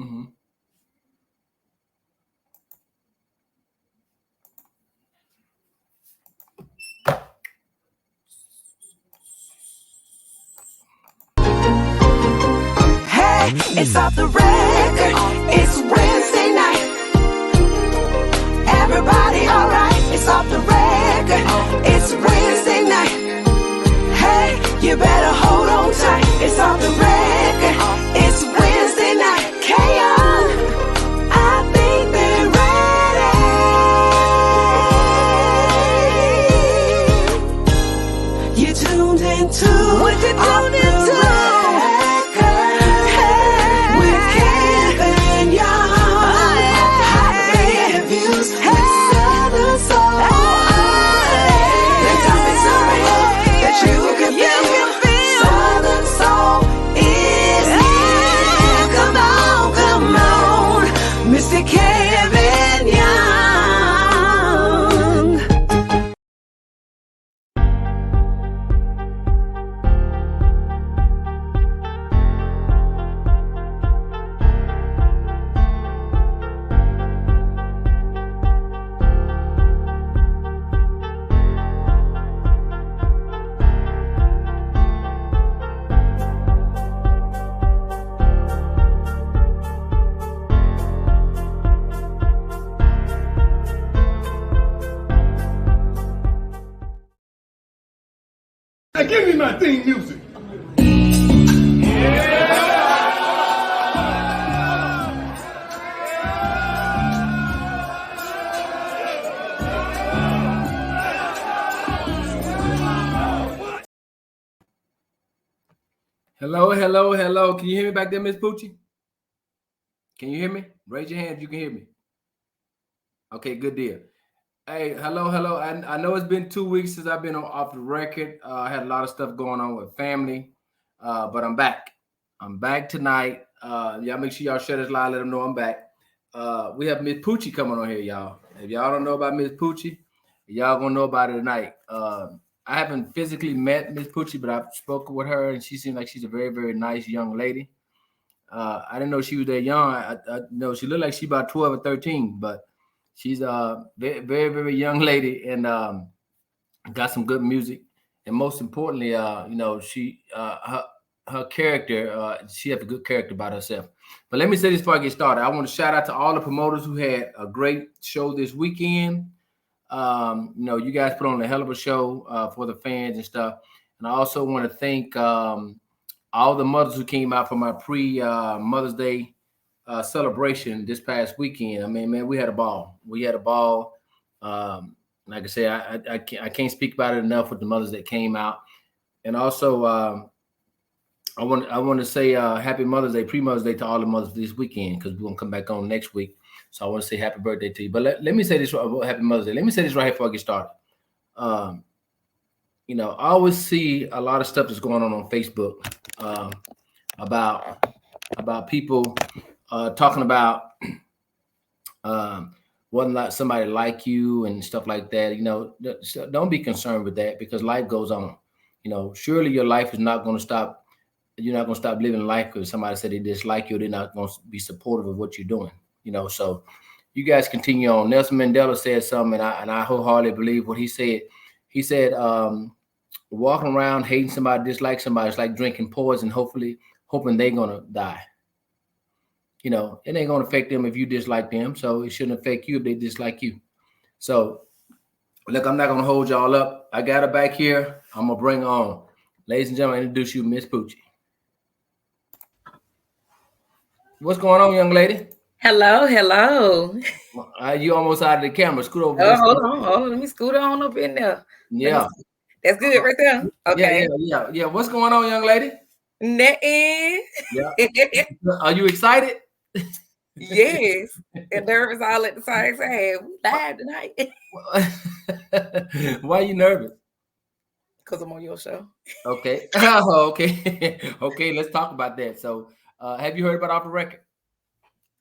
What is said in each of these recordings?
Mm-hmm. Hey, it's off the record. It's Wednesday night. Everybody alright? It's off the record. It's Wednesday night. Hey, you better hold on tight. It's off the record. It's Wednesday night. K.O. I think they're ready. You tuned into what you tuned into. Now give me my theme music. Hello, hello, hello. Can you hear me back there, Ms Poochie? Can you hear me? Raise your hand if you can hear me. Okay, good deal. Hey, hello, hello. I know it's been 2 weeks since I've been off the record. I had a lot of stuff going on with family, but I'm back. I'm back tonight. Y'all make sure y'all share this live. Let them know I'm back. We have Ms Poochie coming on here, y'all. If y'all don't know about Ms Poochie, y'all gonna know about it tonight. I haven't physically met Ms Poochie, but I've spoken with her, and she seems like she's a very, very nice young lady. I didn't know she was that young. I know she looked like she's about 12 or 13, but she's a very, very, very young lady, and got some good music. And most importantly, she her character, she has a good character about herself. But let me say this before I get started. I want to shout out to all the promoters who had a great show this weekend. You guys put on a hell of a show for the fans and stuff. And I also want to thank all the mothers who came out for my pre-Mother's Day celebration this past weekend. I mean, man, we had a ball. We had a ball. Like I said, I can't speak about it enough with the mothers that came out. And also, I want to say Happy Mother's Day, pre-Mother's Day to all the mothers this weekend, because we're gonna come back on next week. So I want to say happy birthday to you. But let me say this, Happy Mother's Day. Let me say this right here before I get started. I always see a lot of stuff that's going on Facebook about people talking about whether or not somebody like you and stuff like that. Don't be concerned with that, because life goes on. Surely your life is not going to stop. You're not going to stop living life because somebody said they dislike you. They're not going to be supportive of what you're doing. So you guys continue on. Nelson Mandela said something, and I wholeheartedly believe what he said. He said, walking around hating somebody, dislike somebody, it's like drinking poison, hoping they're going to die. It ain't going to affect them if you dislike them. So it shouldn't affect you if they dislike you. So, look, I'm not going to hold y'all up. I got her back here. I'm going to bring her on. Ladies and gentlemen, I introduce you Ms Poochie. What's going on, young lady? Hello. You almost out of the camera. Scoot over. Oh, hold on. Let me scoot on up in there. Yeah. That's good right there. Okay. Yeah. What's going on, young lady? Nothing. Yeah. Are you excited? Yes. And nervous all at the same time. We live tonight. Why are you nervous? Because I'm on your show. Okay. Okay. Okay, let's talk about that. So, have you heard about Off the Record?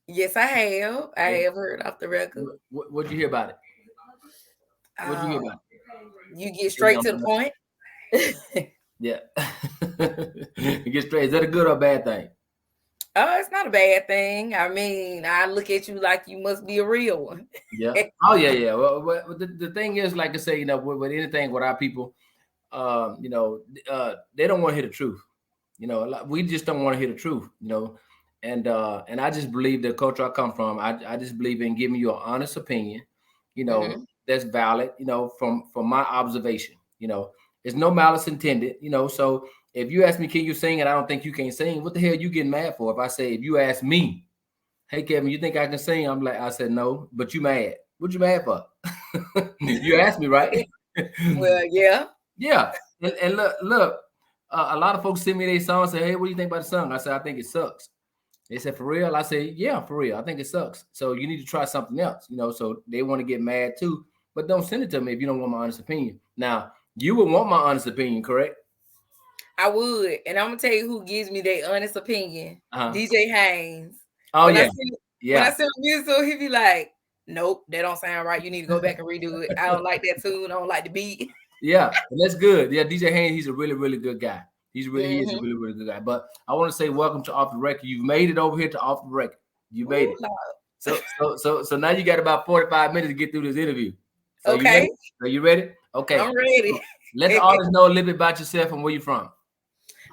Yes, I have. I have heard Off the Record. What'd you hear about it? What'd you hear about it? You get straight to the point. Yeah. You get straight. Is that a good or bad thing? Oh, it's not a bad thing. I mean, I look at you like you must be a real one. Yeah. Oh yeah, yeah. Well, the thing is, like I say, with anything with our people, they don't want to hear the truth. We just don't want to hear the truth. And I just believe the culture I come from. I just believe in giving you an honest opinion. Hmm. That's valid. From my observation. There's no malice intended. So if you ask me, can you sing, and I don't think you can sing, what the hell you getting mad for? If I say, if you ask me, hey Kevin, you think I can sing? I said no, but you mad. What you mad for? You asked me, right? Well, yeah. Yeah. And look, a lot of folks send me their song, say, hey, what do you think about the song? I said, I think it sucks. They said, for real? I said, yeah, for real. I think it sucks. So you need to try something else, so they want to get mad too, but don't send it to me if you don't want my honest opinion. Now, you would want my honest opinion, correct? I would, and I'm gonna tell you who gives me their honest opinion. Uh-huh. DJ Haynes. Oh, When I yeah. see when I Yeah. send him music, he be like, "Nope, that don't sound right. You need to go back and redo it. I don't like that tune. I don't like the beat." Yeah, and that's good. Yeah, DJ Haynes, he's a really, really good guy. He is a Hmm. really, really good guy. But I want to say welcome to Off the Record. You've made it over here to Off the Record. You made Ooh, it. Lord. So now you got about 45 minutes to get through this interview. So you ready? Okay, So you ready? Okay. I'm ready. So let the audience know a little bit about yourself and where you're from.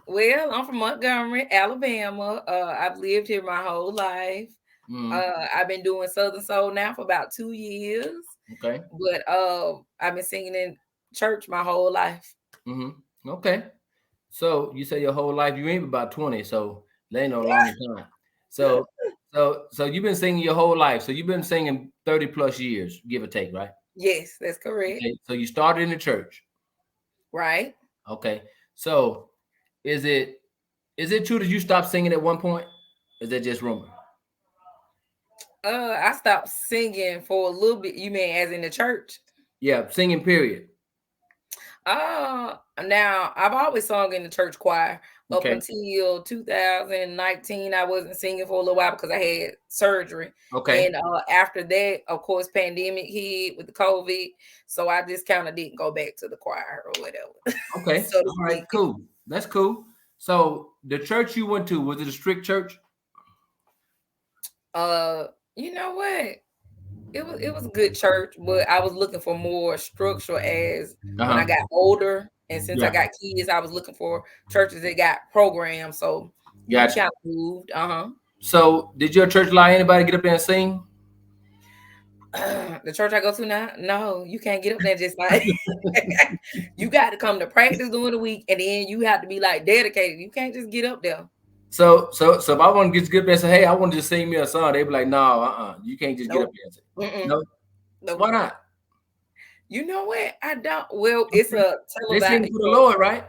Well, I'm from Montgomery, Alabama. I've lived here my whole life. Mm, I've been doing Southern Soul now for about 2 years, okay. but I've been singing in church my whole life. Hmm. Okay. So you say your whole life, you ain't about 20, so that ain't no long time. So so you've been singing your whole life. So you've been singing 30 plus years, give or take, right? Yes, that's correct. Okay. So you started in the church. Right. Okay. So is it true that you stopped singing at one point? Is that just rumor? I stopped singing for a little bit. You mean as in the church? Yeah, singing period. Now I've always sung in the church choir up Okay. until 2019. I wasn't singing for a little while because I had surgery, Okay. and after that, of course, pandemic hit with the COVID, so I just kind of didn't go back to the choir or whatever, Okay. so to All right. speak. Cool. That's cool. So the church you went to, was it a strict church? Uh, you know what? It was a good church, but I was looking for more structure as when I Uh-huh. got older, and since I Yeah. got kids, I was looking for churches that got programs. So we Gotcha. kind of moved. So did your church allow anybody to get up there and sing? The church I go to now, no, you can't get up there just like you got to come to practice during the week, and then you have to be like dedicated. You can't just get up there. So if I want to get up there and say, hey, I want to just sing me a song, they be like, no, you can't just get up Nope. there and say, Mm-mm. no. Nope. Why not? You know what? I don't. Well, it's Okay. a They sing televised. for the Lord, right?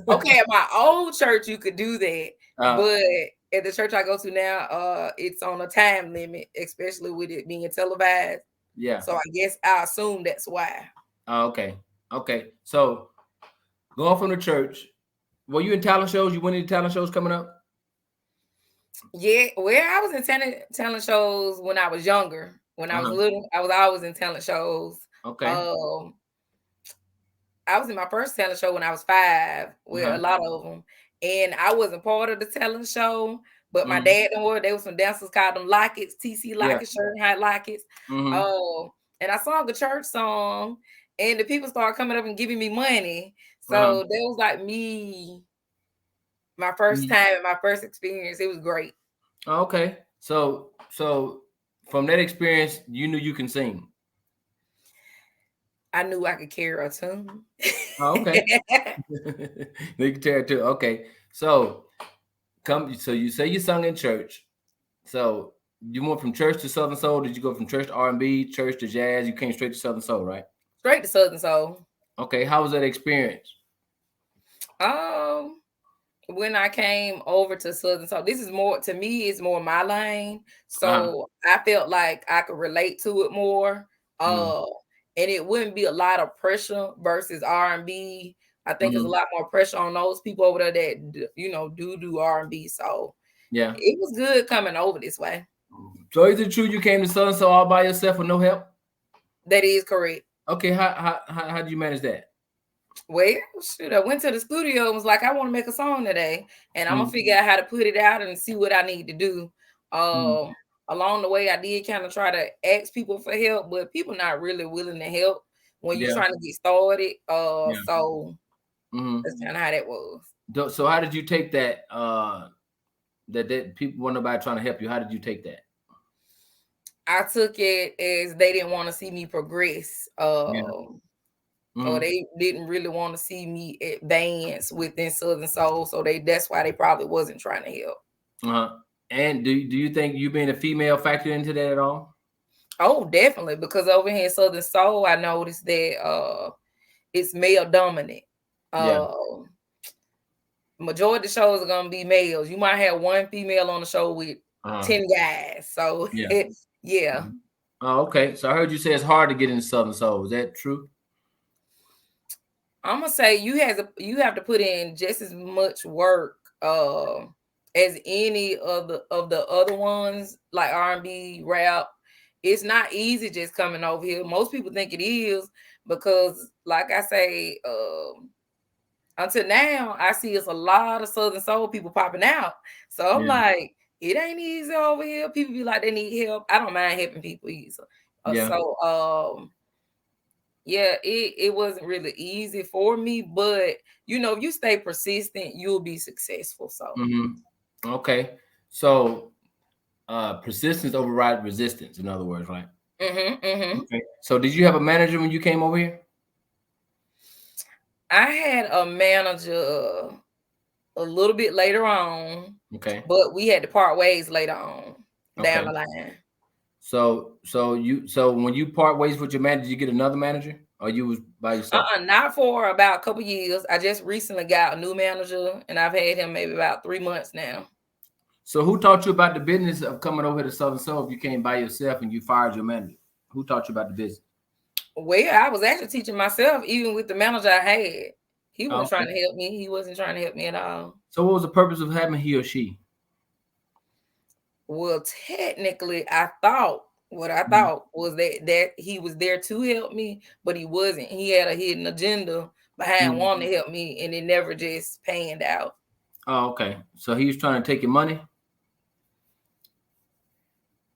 Okay, at my old church, you could do that, Uh, but at the church I go to now, it's on a time limit, especially with it being televised. yeah. So I guess I assume that's why. Okay. Okay. So going from the church, were you in talent shows? You went into talent shows coming up? Yeah, well, I was in talent shows when I was younger. When I was Uh-huh. little, I was always in talent shows. Okay. Um, I was in my first talent show when I was 5, with a Uh-huh. lot of them, and I wasn't part of the talent show. But my Mhm. dad and were. They were some dancers called them Lockets, TC Yeah. Lockets, Shirt High Lockets. Mhm. Oh, and I sung a church song, and the people started coming up and giving me money. Uh-huh. So that was like my first Mhm. time and my first experience. It was great. Okay. So from that experience, you knew you can sing. I knew I could carry a tune. Oh, okay. You can tell it too. Okay. So so you say you sung in church. So you went from church to Southern Soul. Did you go from church to R&B, church to jazz? You came straight to Southern Soul, right? Straight to Southern Soul. Okay. How was that experience? Um, when I came over to Southern Soul, this is more to me, it's more my lane. Uh-huh. So I felt like I could relate to it more. Mm-hmm. Uh, and it wouldn't be a lot of pressure versus R&B. I think there's a Mm-hmm. lot more pressure on those people over there that do R&B. So Yeah. it was good coming over this way. So is it true you came to Southern Soul all by yourself with no help? That is correct. Okay. How did you manage that? Well, shoot, I went to the studio and was like, I want to make a song today, and I'm gonna Mm, figure out how to put it out and see what I need to do. mm, Along the way, I did kind of try to ask people for help, but people not really willing to help when you're yeah, trying to get started. yeah. So Hmm. that's kind of how that was. So how did you take that? That people want nobody trying to help you. How did you take that? I took it as they didn't want to see me progress. Yeah. Or Hmm. they didn't really want to see me advance within Southern Soul, so that's why they probably wasn't trying to help. Uh-huh. And do you think you being a female factor into that at all? Oh, definitely, because over here in Southern Soul, I noticed that it's male dominant. Yeah. Uh, majority of the shows are gonna be males. You might have one female on the show with Uh-huh. 10 guys. So Yeah. yeah. Mhm. Oh, okay. So I heard you say it's hard to get into Southern Soul. Is that true? I'm gonna say you have to put in just as much work as any of the other ones like R&B, rap. It's not easy just coming over here. Most people think it is because, like I say, until now, I see it's a lot of Southern Soul people popping out. So I'm Yeah. like, it ain't easy over here. People be like, they need help. I don't mind helping people either. Yeah. Yeah, it wasn't really easy for me, but if you stay persistent, you'll be successful. So, Hmm. Okay. So persistence override resistance, in other words, right? mm-hmm. Okay. So did you have a manager when you came over here? I had a manager a little bit later on, Okay. but we had to part ways later on down Okay. the line. So when you part ways with your manager, did you get another manager or you was by yourself? Not for about a couple years. I just recently got a new manager, and I've had him maybe about 3 months now. So who taught you about the business of coming over to Southern Soul if you came by yourself and you fired your manager? Who taught you about the business? Well, I was actually teaching myself, even with the manager I had. He Oh, wasn't trying okay. to help me. He wasn't trying to help me at all. So what was the purpose of having he or she? Well, technically, I Mhm. thought was that he was there to help me, but he wasn't. He had a hidden agenda behind Mhm. wanting to help me, and it never just panned out. Oh, okay. So he was trying to take your money.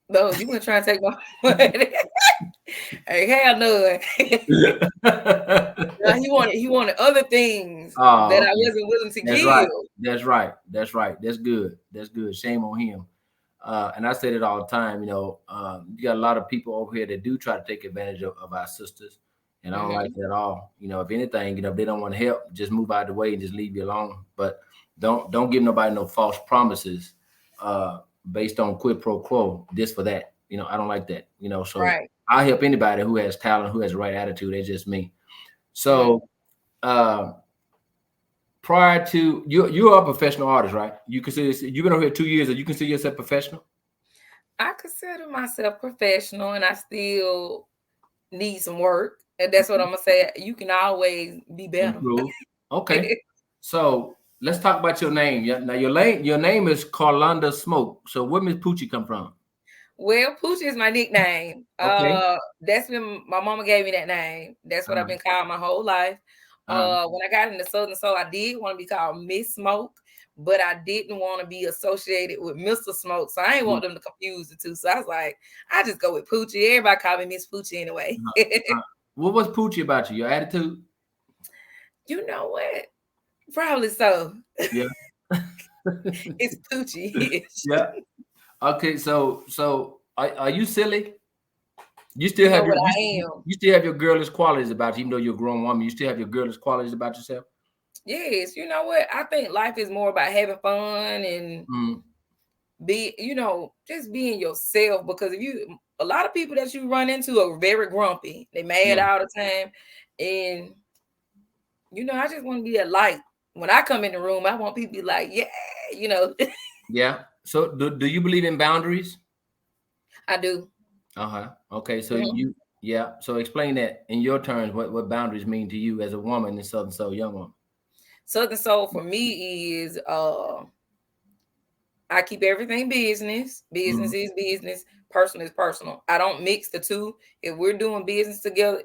No, you weren't trying to take my money. Hey, hell no. No, he wanted other things that Oh, I okay. wasn't willing to That's give. right. That's right. That's right. That's good. That's good. Shame on him. And I say it all the time. You got a lot of people over here that do try to take advantage of our sisters, and I don't like Hmm. that at all. If anything, if they don't want to help, just move out of the way and just leave you alone. But don't give nobody no false promises uh, based on quid pro quo, this for that. I don't like that. So Right. I help anybody who has talent, who has the right attitude. It's just me. Hmm. So. Uh, Prior to you're a professional artist, right? You've been over here 2 years, and you consider yourself professional. I consider myself professional, and I still need some work. And that's what I'm gonna say. You can always be better. Improve. Okay. So let's talk about your name. Now your name is Carlonda Smoke. So where Ms Poochie come from? Well, Poochie is my nickname. Okay. That's been my mama gave me that name. That's what I've Uh, been called my whole life. uh, When I got into Southern Soul, I did want to be called Miss Smoke, but I didn't want to be associated with Mr. Smoke. So I ain't want them to confuse the two. So I was like, I just go with Poochie. Everybody call me Miss Poochie anyway. uh, what was Poochie about you? Your attitude? You know what? Probably so. Yeah. It's Poochie. Yeah. Okay. So are you silly? You still You know have your what you, I you am. you still have your girlish qualities about you, even though you're a grown woman. You still have your girlish qualities about yourself. Yes, you know what? I think life is more about having fun and Mm, just being yourself. Because a lot of people that you run into are very grumpy. They mad yeah. all the time. And, I just want to be a light. When I come in the room, I want people to be like, yeah, you know, Yeah. So do you believe in boundaries? I do. Uh-huh. Okay. So Mhm. yeah. So explain that in your terms, what boundaries mean to you as a woman in Southern Soul, young woman. Southern Soul for me is I keep everything business. Hmm. Business is business. Personal is personal. I don't mix the two. If we're doing business together,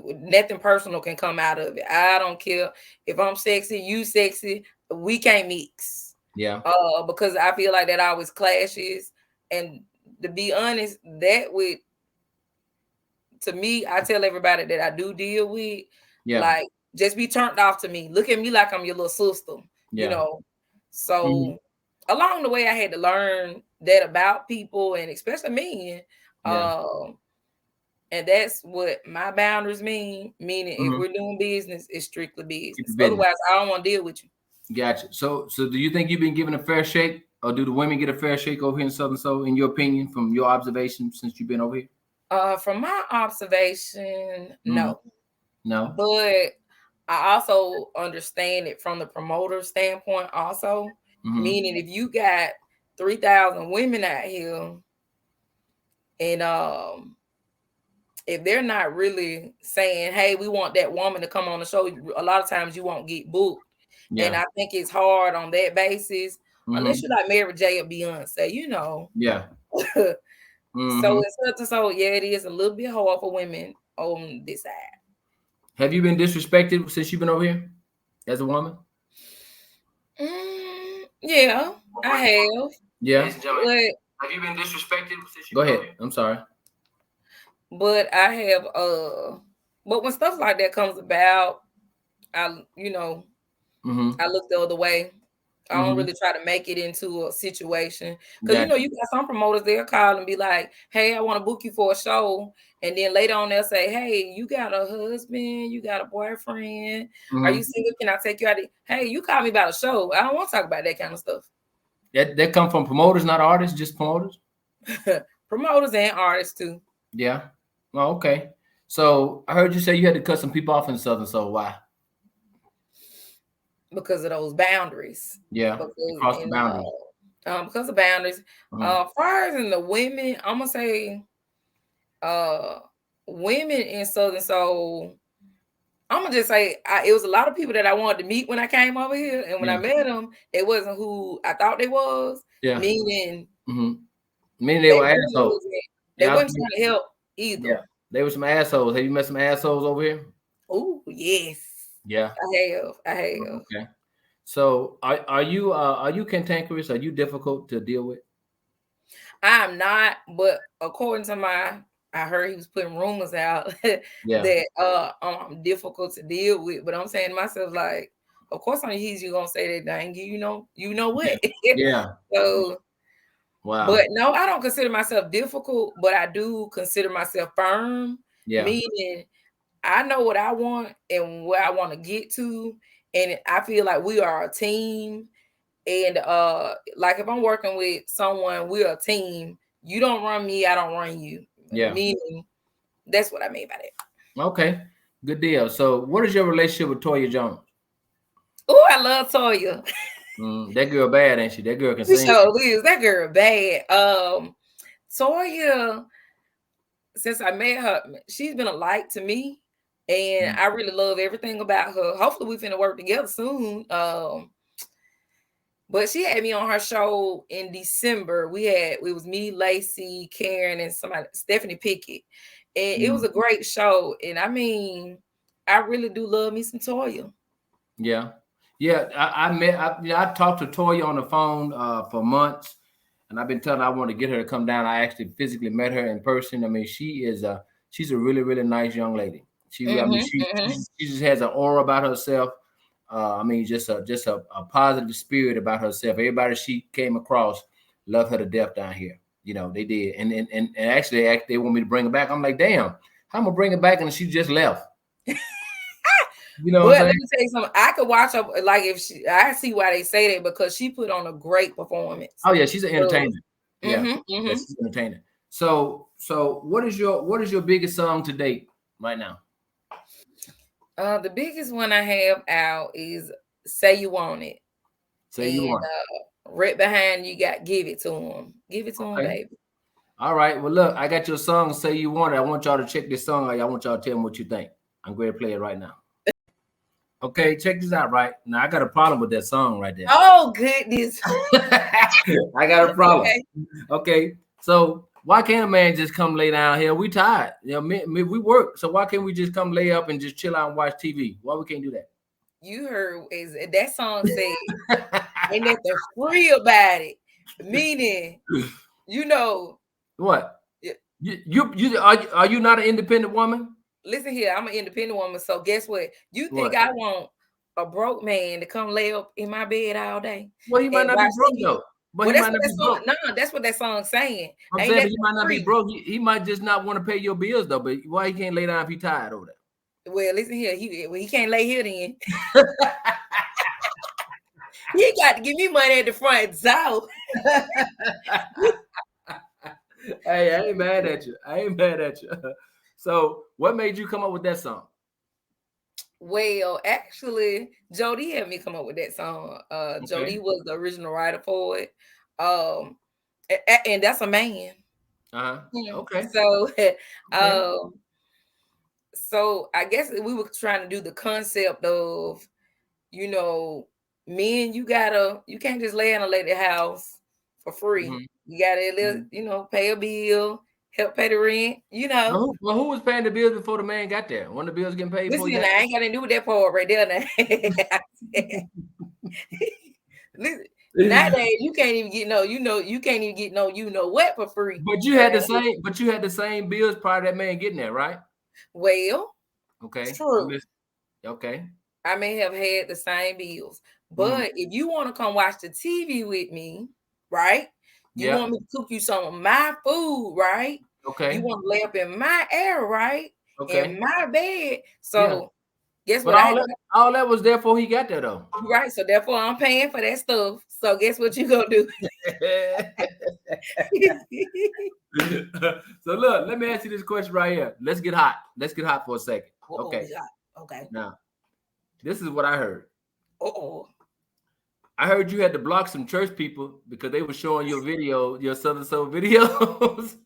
nothing personal can come out of it. I don't care if I'm sexy, you sexy, we can't mix. Yeah. Because I feel like that always clashes. And to be honest, that would, to me, I tell everybody that I do deal with, Yeah. like, just be turned off to me. Look at me like I'm your little sister, you Yeah. know. So Mhm. along the way, I had to learn that about people, and especially men. Yeah. And that's what my boundaries mean. Meaning, if Mhm. we're doing business, it's strictly Keep the business. business. Otherwise, I don't want to deal with you. Gotcha. So do you think you've been given a fair shake, or do the women get a fair shake over here in Southern Soul, in your opinion, from your observation since you've been over here? From my observation, Mhm. no. No. But I also understand it from the promoter standpoint, also. Mhm. Meaning, if you got 3,000 women out here, and if they're not really saying, "Hey, we want that woman to come on the show," a lot of times you won't get booked. And Yeah. I think it's hard on that basis, unless Mhm. you like Mary J or Beyonce, you know. Yeah. So Mhm. it's such a, so yeah, it is a little bit hard for women on this side. Have you been disrespected since you've been over here as a woman? Yeah, I have. Yeah. Ladies and gentlemen, But have you been disrespected since you've been over here? Go ahead. I'm sorry. I have but when stuff like that comes about, Mhm. I look the other way. I don't Mhm. really try to make it into a situation because Gotcha. you got some promoters, they'll call and be like, "Hey, I want to book you for a show," and then later on they'll say, "Hey, you got a husband, you got a boyfriend, are you Mhm. single? Can I take you out?" Hey, you call me about a show. I don't want to talk about that kind of stuff. That come from promoters, not artists, just promoters. Promoters and artists too, Yeah. Oh, okay. So I heard you say you had to cut some people off in Southern Soul. Why? because of those boundaries. Yeah. Because You crossed the in boundaries. because of boundaries. Uh-huh. Far as in the women, I'm gonna say uh women in Southern Soul, I'm gonna just say it was a lot of people that I wanted to meet when I came over here, and when I Yeah. met them, it wasn't who I thought they was. Yeah. Meaning Mm-hmm. Meaning they they were really assholes. wasn't. They Yeah. wasn't trying to help either. Yeah. They were some assholes. Have you met some assholes over here? Oh yes, Yeah. I have. I have. Okay. So are you cantankerous? Are you difficult to deal with? I'm not, but according to I heard he was putting rumors out Yeah. that I'm difficult to deal with. But I'm saying to myself, like, of course on he's you gonna say that dang you know Yeah. what. Yeah. So, Wow. but no, I don't consider myself difficult, but I do consider myself firm, Yeah. meaning I know what I want and where I want to get to. And I feel like we are a team. And like if I'm working with someone, we're a team. You don't run me, I don't run you. Yeah. Meaning that's what I mean by that. Okay. Good deal. So what is your relationship with Toya Jones? Oh, I love Toya. That girl bad, ain't she? That girl can She sing. sure is. That girl bad. Toya, since I met her, she's been a light to me. And Mm. I really love everything about her. Hopefully we finna work together soon. But she had me on her show in December. It was me, Lacey, Karen, and somebody, Stephanie Pickett. And it was Mm. a great show. And I mean, I really do love me some Toya. Yeah. Yeah. I talked to Toya on the phone for months, and I've been telling her I want to get her to come down. I actually physically met her in person. I mean, she's a really, really nice young lady. I mean, Mm-hmm, mm-hmm. she just has an aura about herself. I mean, just a positive spirit about herself. Everybody she came across loved her to death down here. You know, they did. And actually they want me to bring her back. I'm like, damn, how am I gonna bring her back? And she just left. You know what But I'm let saying? me tell you something. I could watch her, like, I see why they say that, because she put on a great performance. Oh yeah, she's an So, entertainer. Yeah, yeah, she's an entertainer. So what is your biggest song to date right now? The biggest one I have out is "Say You Want It," Say you and want. right behind you got "Give It to Him." Give it to him, Okay. baby. All right. Well, look, I got your song. Say you want it. I want y'all to check this song out. I want y'all to tell me what you think. I'm going to play it right now. Okay, check this out. Right now, I got a problem with that song right there. Oh goodness. I got a problem. Okay. Okay, so Why can't a man just come lay down here? We tired. You know, we work. So why can't we just come lay up and just chill out and watch TV? Why we can't do that? You heard is that song said ain't nothing free about it. Meaning, you know, What? yeah, You are you not an independent woman? listen here, I'm an independent woman. So guess what? You think What? I want a broke man to come lay up in my bed all day Well, he might and not be watch broke TV? though. But Well, he that's might what not that be song. broke. No, that's what that song's saying. I'm Ain't saying, but nothing he might not be free. broke. He might just not want to pay your bills though. But why he can't lay down if he tired over Well, listen here. He can't lay here then. there? He got to give me money at the front door. Hey, I ain't mad at you. I ain't mad at you. So, what made you come up with that song? Well, actually, Jody had me come up with that song. Jody Okay. was the original writer for it. Um, and that's a man. Uh huh. Yeah. Okay. So, Okay. um, so I guess we were trying to do the concept of, you know, men, you can't just lay in a lady house for free. Hmm. You gotta, Hmm. pay a bill, help pay the rent, Well, who was paying the bills before the man got there? When the bills getting paid before he Listen, got I ain't got to do with that part right there. Now. Listen, there? nowadays you can't even get no, you can't even get no, what for free. But you had the same. But you had the same bills prior to that man getting there, right? Well, Okay. I'm true. listening. Okay. I may have had the same bills, Mm. but if you want to come watch the TV with me, right? You Yeah. want me to cook you some of my food, right? You Okay. want to lay up in my air, right? In Okay. my bed. Yeah. So guess But what? I had to all that was there before he got there though. right. So therefore, I'm paying for that stuff. So guess what you gonna do? So look, let me ask you this question right here. Let's get hot. Let's get hot for a second. Oh, Okay. yeah. Okay. Now, this is what I heard. Oh, I heard you had to block some church people because they were showing your video, your Southern Soul videos.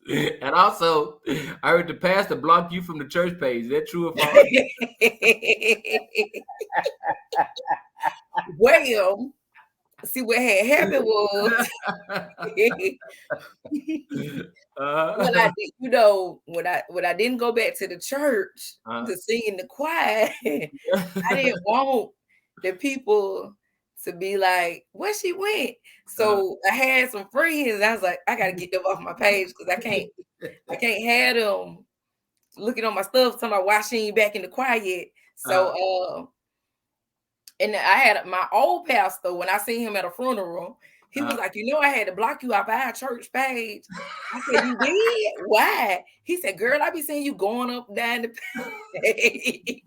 And also, I heard the pastor blocked you from the church page. Is that true or false? well, see what had happened was when uh, I did, when I didn't go back to the church uh, to sing in the choir, I didn't want the people to be like, where she went. uh, So I had some friends. I was like, I gotta get them off my page because I can't have them looking on my stuff talking about why she ain't back in the choir yet. So and I had my old pastor when I seen him at a funeral, he was like, I had to block you off our church page. I said, you did? Why? He said, girl, I be seeing you going up down the page.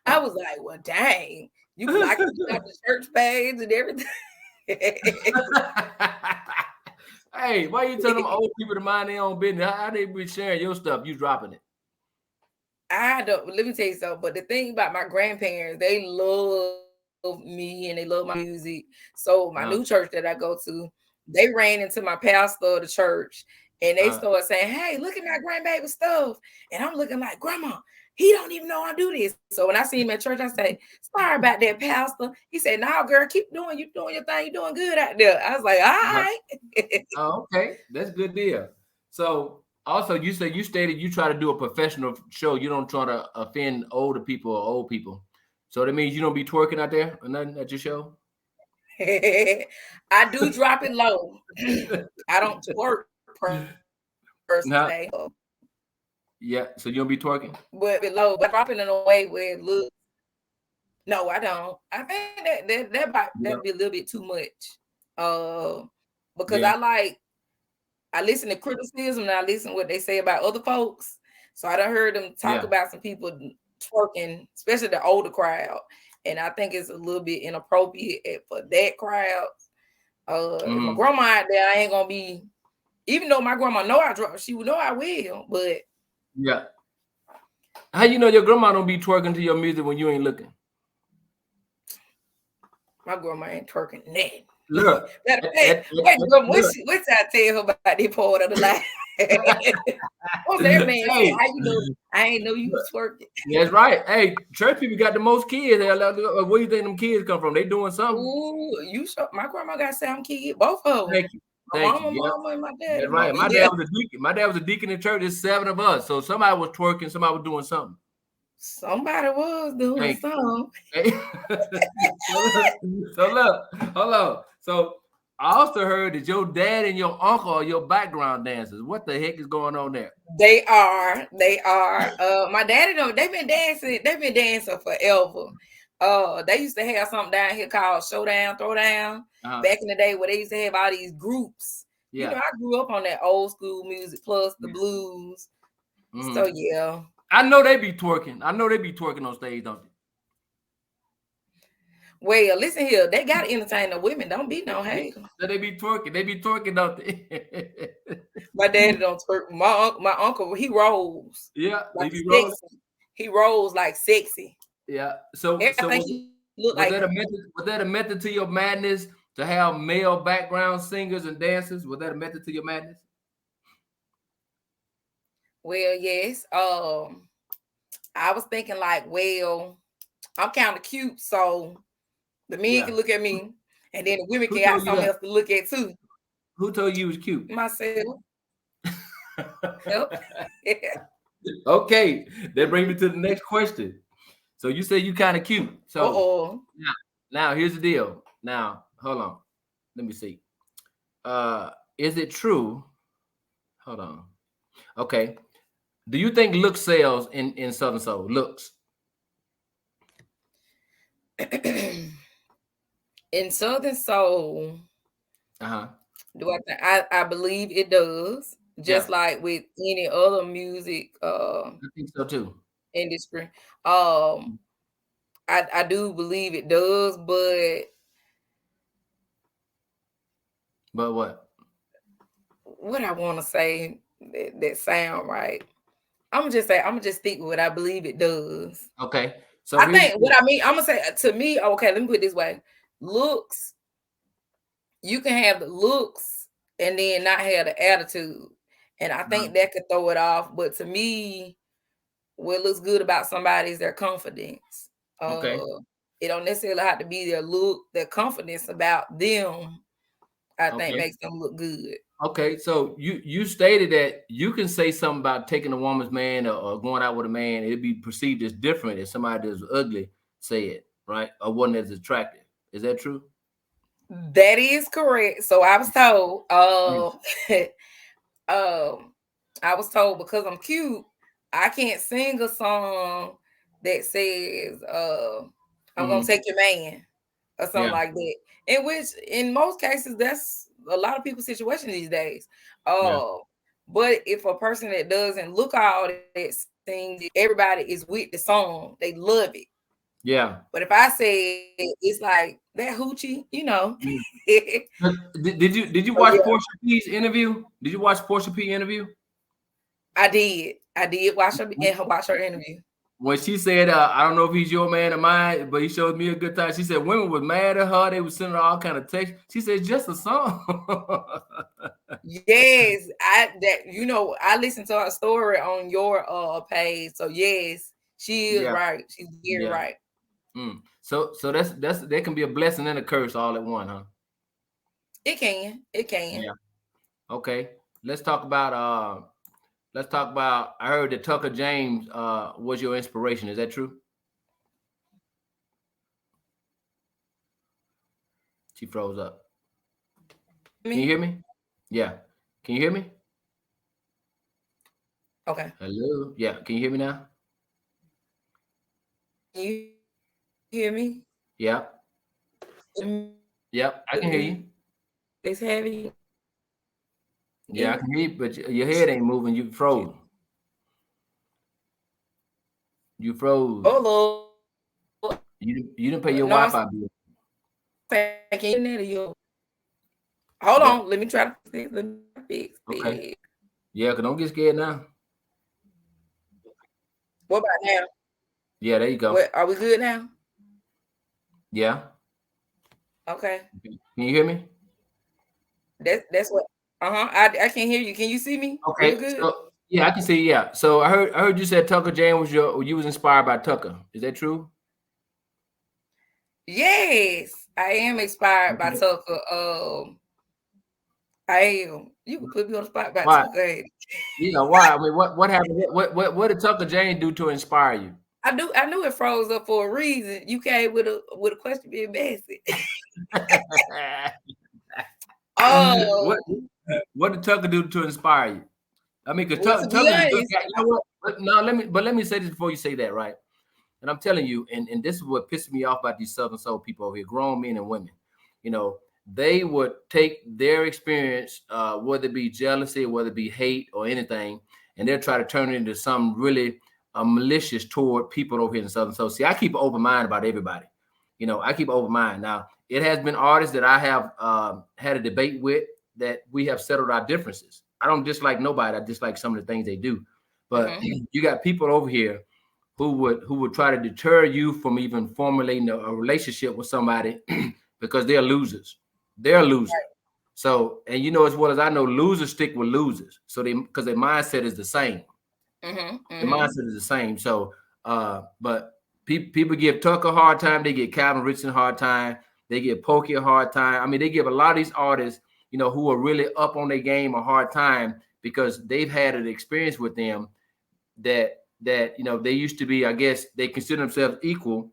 I was like, well, dang, you blocking me off the church page and everything. Hey, why you tell them old people to mind their own business? How they be sharing your stuff? You dropping it. I don't let me tell you something, but the thing about my grandparents, they love me and they love my music. So my Uh, new church that I go to, they ran into my pastor of the church and they uh, started saying, hey, look at my grandbaby stuff. And I'm looking like, Grandma, he don't even know I do this. So when I see him at church, I say, sorry about that, pastor. He said, no, girl, keep doing your thing. You're doing good out there. I was like, all uh, right. okay, that's good deal. So also, you said you stated you try to do a professional show. You don't try to offend older people or old people. So that means you don't be twerking out there or nothing at your show. I do drop it low. I don't twerk per Nah, se, yeah. So you don't be twerking. but below, but drop it in a way where it looks. No, I don't. I think Yeah, that'd be a little bit too much. Uh, because yeah, I listen to criticism and I listen what they say about other folks. So I done heard them talk yeah. about some people twerking, especially the older crowd, and I think it's a little bit inappropriate for that crowd. If my Hmm. grandma out there, I ain't gonna be. Even though my grandma know I drop, she would know I will. But Yeah. How you know your grandma don't be twerking to your music when you ain't looking? my grandma ain't twerking nothing. Look, Wait, grandma, look. what's I tell her about this part of the life? What's that man say? Hey, How you know? I ain't know you was twerking. that's right. Hey, church people got the most kids. Where do you think them kids come from? They doing something. Ooh, you show my grandma got 7 kids, both of them. Thank you. My Thank you. mama, Yep. mama, and my daddy. That's right. Mama. My Yeah. dad was a deacon. My dad was a deacon in church. There's 7 of us. So somebody was twerking, somebody was doing something. Somebody was doing Thank you. something. Hey. so look, hold on. So I also heard that your dad and your uncle are your background dancers. What the heck is going on there? They are. My daddy know they've been dancing forever. They used to have something down here called Showdown, Throwdown. Back in the day where they used to have all these groups. Yeah. You know, I grew up on that old school music plus the blues. Mhm. So yeah. I know they be twerking. I know they be twerking on stage, don't they? Well, listen here, they gotta entertain the women. Don't be no hater. So they be twerking. They be twerking, don't they? My daddy don't twerk. My uncle, he rolls. Yeah, Like they be sexy. rolling. He rolls like sexy. Yeah. So I think he look was like that a method to your madness to have male background singers and dancers? Was that a method to your madness? well, yes. I was thinking like, well, I'm kind of cute, so the men can look at me, and then the women can have something else to look at too. Who told you was cute? Myself. Yep. Okay, that brings me to the next question. So you say you kind of cute. So now here's the deal. Now, hold on. Let me see. Is it true? Hold on. Okay. Do you think look sells in Southern Soul? Looks. In Southern Soul, do I think I believe it does. Just like with any other music I think so too. Industry. I do believe it does, but what? What I want to say that sound right. I'm gonna just stick with what I believe it does. Okay. So I think what I mean, I'm gonna say to me, okay, let me put it this way. Looks, you can have the looks and then not have the attitude. And I think that could throw it off. But to me, what looks good about somebody is their confidence. Okay. It don't necessarily have to be their look, their confidence about them, I think makes them look good. Okay, so you stated that you can say something about taking a woman's man or going out with a man, it'd be perceived as different if somebody that's ugly say it, right? Or wasn't as attractive. Is that true? That is correct. So I was told, I was told because I'm cute, I can't sing a song that says, I'm gonna take your man or something like that. In which, in most cases, that's a lot of people's situation these days. But if a person that doesn't look all that sings, everybody is with the song, they love it. Yeah. But if I say it's like that hoochie, you know. Did you watch Portia P's interview? Did you watch Portia P interview? I did watch her interview. When she said, I don't know if he's your man or mine, but he showed me a good time. She said women was mad at her. They was sending her all kind of texts. She said, just a song. Yes, I listened to her story on your page. So yes, she is right. She's very right. So that can be a blessing and a curse all at one, huh? It can. Yeah. Okay. Let's talk about I heard that Tucker James was your inspiration. Is that true? She froze up. Can you hear me? Yeah. Can you hear me? Okay. Hello. Yeah. Can you hear me now? Can you hear me? Yeah. Yep. I can hear you. It's heavy. Yeah, I can hear you, but your head ain't moving. You froze. You froze. Oh Lord. You didn't pay your Wi-Fi bill. Hold on. Let me try to fix it. Okay. Yeah, because don't get scared now. What about now? Yeah, there you go. What, are we good now? Yeah. Okay. Can you hear me? That's what. I can't hear you. Can you see me? Okay. Good? So, yeah, I can see. Yeah. So I heard you said Tucker James you was inspired by Tucker. Is that true? Yes, I am inspired by Tucker. I am. You can put me on the spot about Why? Tucker. Ain't it? Yeah, why? I mean, what happened? What did Tucker James do to inspire you? I knew it froze up for a reason. You came with a question being messy. what Oh, what did Tucker do to inspire you? I mean, because well, to be Tucker's a good honest, guy. You know what? No, let me say this before you say that, right? And I'm telling you, and this is what pisses me off about these Southern Soul people over here, grown men and women. You know, they would take their experience, whether it be jealousy, whether it be hate or anything, and they'll try to turn it into something really malicious toward people over here in Southern Soul. See, I keep an open mind about everybody. You know, I keep an open mind. Now, it has been artists that I have had a debate with that we have settled our differences. I don't dislike nobody. I dislike some of the things they do. But you got people over here who would try to deter you from even formulating a relationship with somebody because they're losers. They're losers. So, and you know as well as I know, losers stick with losers. So they because their mindset is the same. The mindset is the same. So, but people give Tucker a hard time. They give Calvin Richardson a hard time. They give Pokey a hard time. I mean, they give a lot of these artists, you know, who are really up on their game a hard time because they've had an experience with them that you know they used to be. I guess they consider themselves equal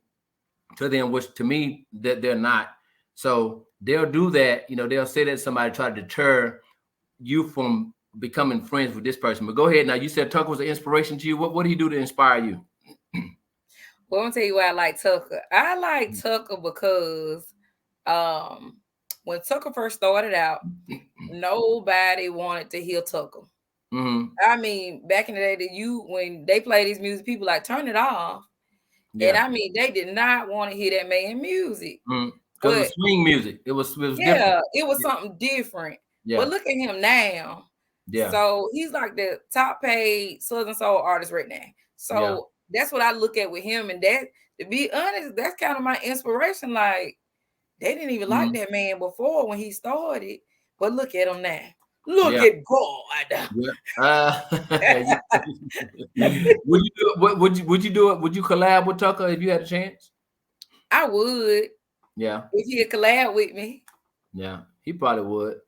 to them, which to me that they're not. So they'll do that. You know, they'll say that to somebody try to deter you from becoming friends with this person. But go ahead now. You said Tucker was an inspiration to you. What did he do to inspire you? well, I'm gonna tell you why I like Tucker. I like Tucker because when Tucker first started out, nobody wanted to hear Tucker. I mean, back in the day, when they play this music, people like turn it off. Yeah. And I mean, they did not want to hear that man music. Because it was swing music. It was different. It was something different. Yeah. But look at him now. Yeah. So he's like the top paid Southern Soul artist right now. So that's what I look at with him. And that, to be honest, that's kind of my inspiration. Like, they didn't even like that man before when he started. But look at him now. Look at God. Yeah. Would you do it? Would you do it? Would you collab with Tucker if you had a chance? I would. Yeah. If he could collab with me. Yeah, he probably would.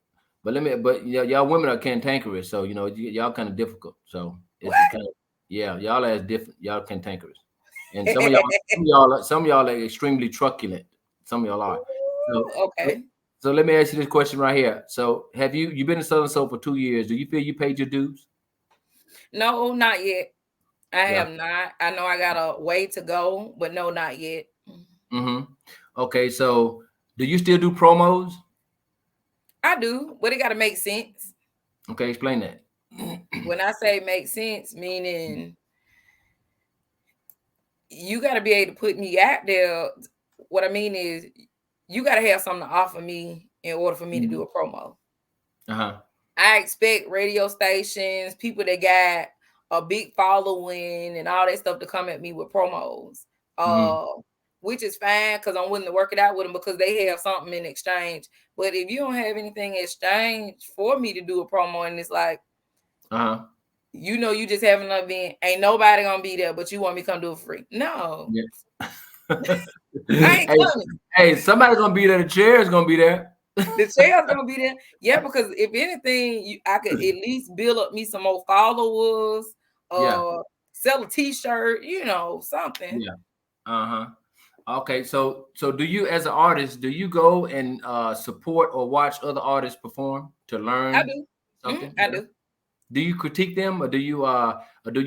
But y'all women are cantankerous, so you know y'all kind of difficult. So it's kind of y'all as different. Y'all cantankerous, and some of y'all are extremely truculent. Some of y'all are. Okay. So let me ask you this question right here. So have you've been in Southern Soul for 2 years? Do you feel you paid your dues? No, not yet. I have not. I know I got a way to go, but no, not yet. Okay, so do you still do promos? I do, but it got to make sense. Okay, explain that. When I say make sense, meaning you got to be able to put me out there. What I mean is you got to have something to offer me in order for me to do a promo. I expect radio stations, people that got a big following and all that stuff to come at me with promos. Which is fine because I'm willing to work it out with them because they have something in exchange. But if you don't have anything in exchange for me to do a promo, and it's like, you know, you just have an event, ain't nobody gonna be there, but you want me to come do it free? No. Yeah. I ain't coming. Hey, somebody's gonna be there. The chair is gonna be there. The chair's gonna be there. Yeah, because if anything, I could at least build up me some more followers, sell a t-shirt, you know, something. Yeah. Okay, so do you, as an artist, do you go and support or watch other artists perform to learn? I do. Something? I do. Do you critique them, or do you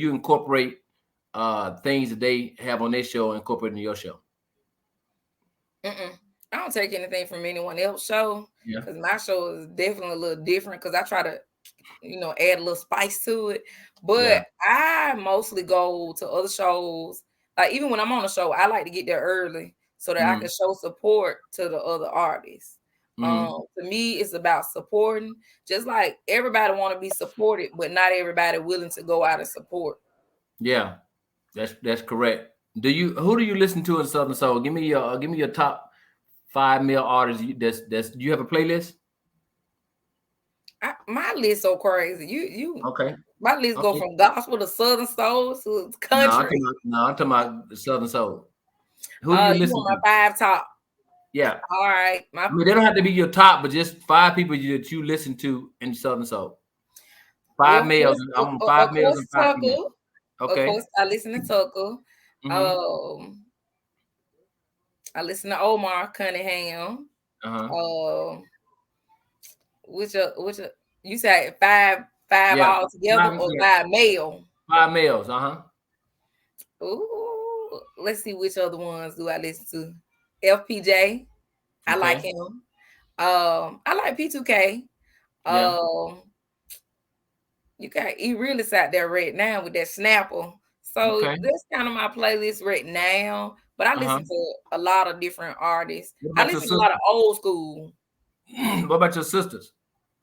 incorporate things that they have on their show, incorporate in your show? I don't take anything from anyone else's show because my show is definitely a little different because I try to, you know, add a little spice to it. But I mostly go to other shows. Like even when I'm on a show, I like to get there early so that I can show support to the other artists. To me, it's about supporting. Just like everybody want to be supported, but not everybody willing to go out and support. Yeah, that's correct. Who do you listen to in Southern Soul? Give me your top 5 male artists. Do you have a playlist? My list so crazy. You okay? My list go from gospel to Southern Soul to country. No, I'm talking about the Southern Soul. Who do you listen to? My 5 top. Yeah. All right. I mean, they don't have to be your top, but just 5 people that you listen to in Southern Soul. Well, Five of males. course, I want 5 males and 5 females. Tucker. Of Okay. course, I listen to Tucker. Mm-hmm. Um, I listen to Omar Cunningham. Uh-huh. Um, which you say five Yeah. all together or Yeah. five male? 5 males. Uh-huh. Ooh, let's see which other ones do I listen to. FPJ, I like Okay. him. I like P2K. Yeah. Um, he really sat there right now with that snapper. So Okay. that's kind of my playlist right now. But I Uh-huh. listen to a lot of different artists. What I about your listen to a lot of sister? old school. What about your sisters?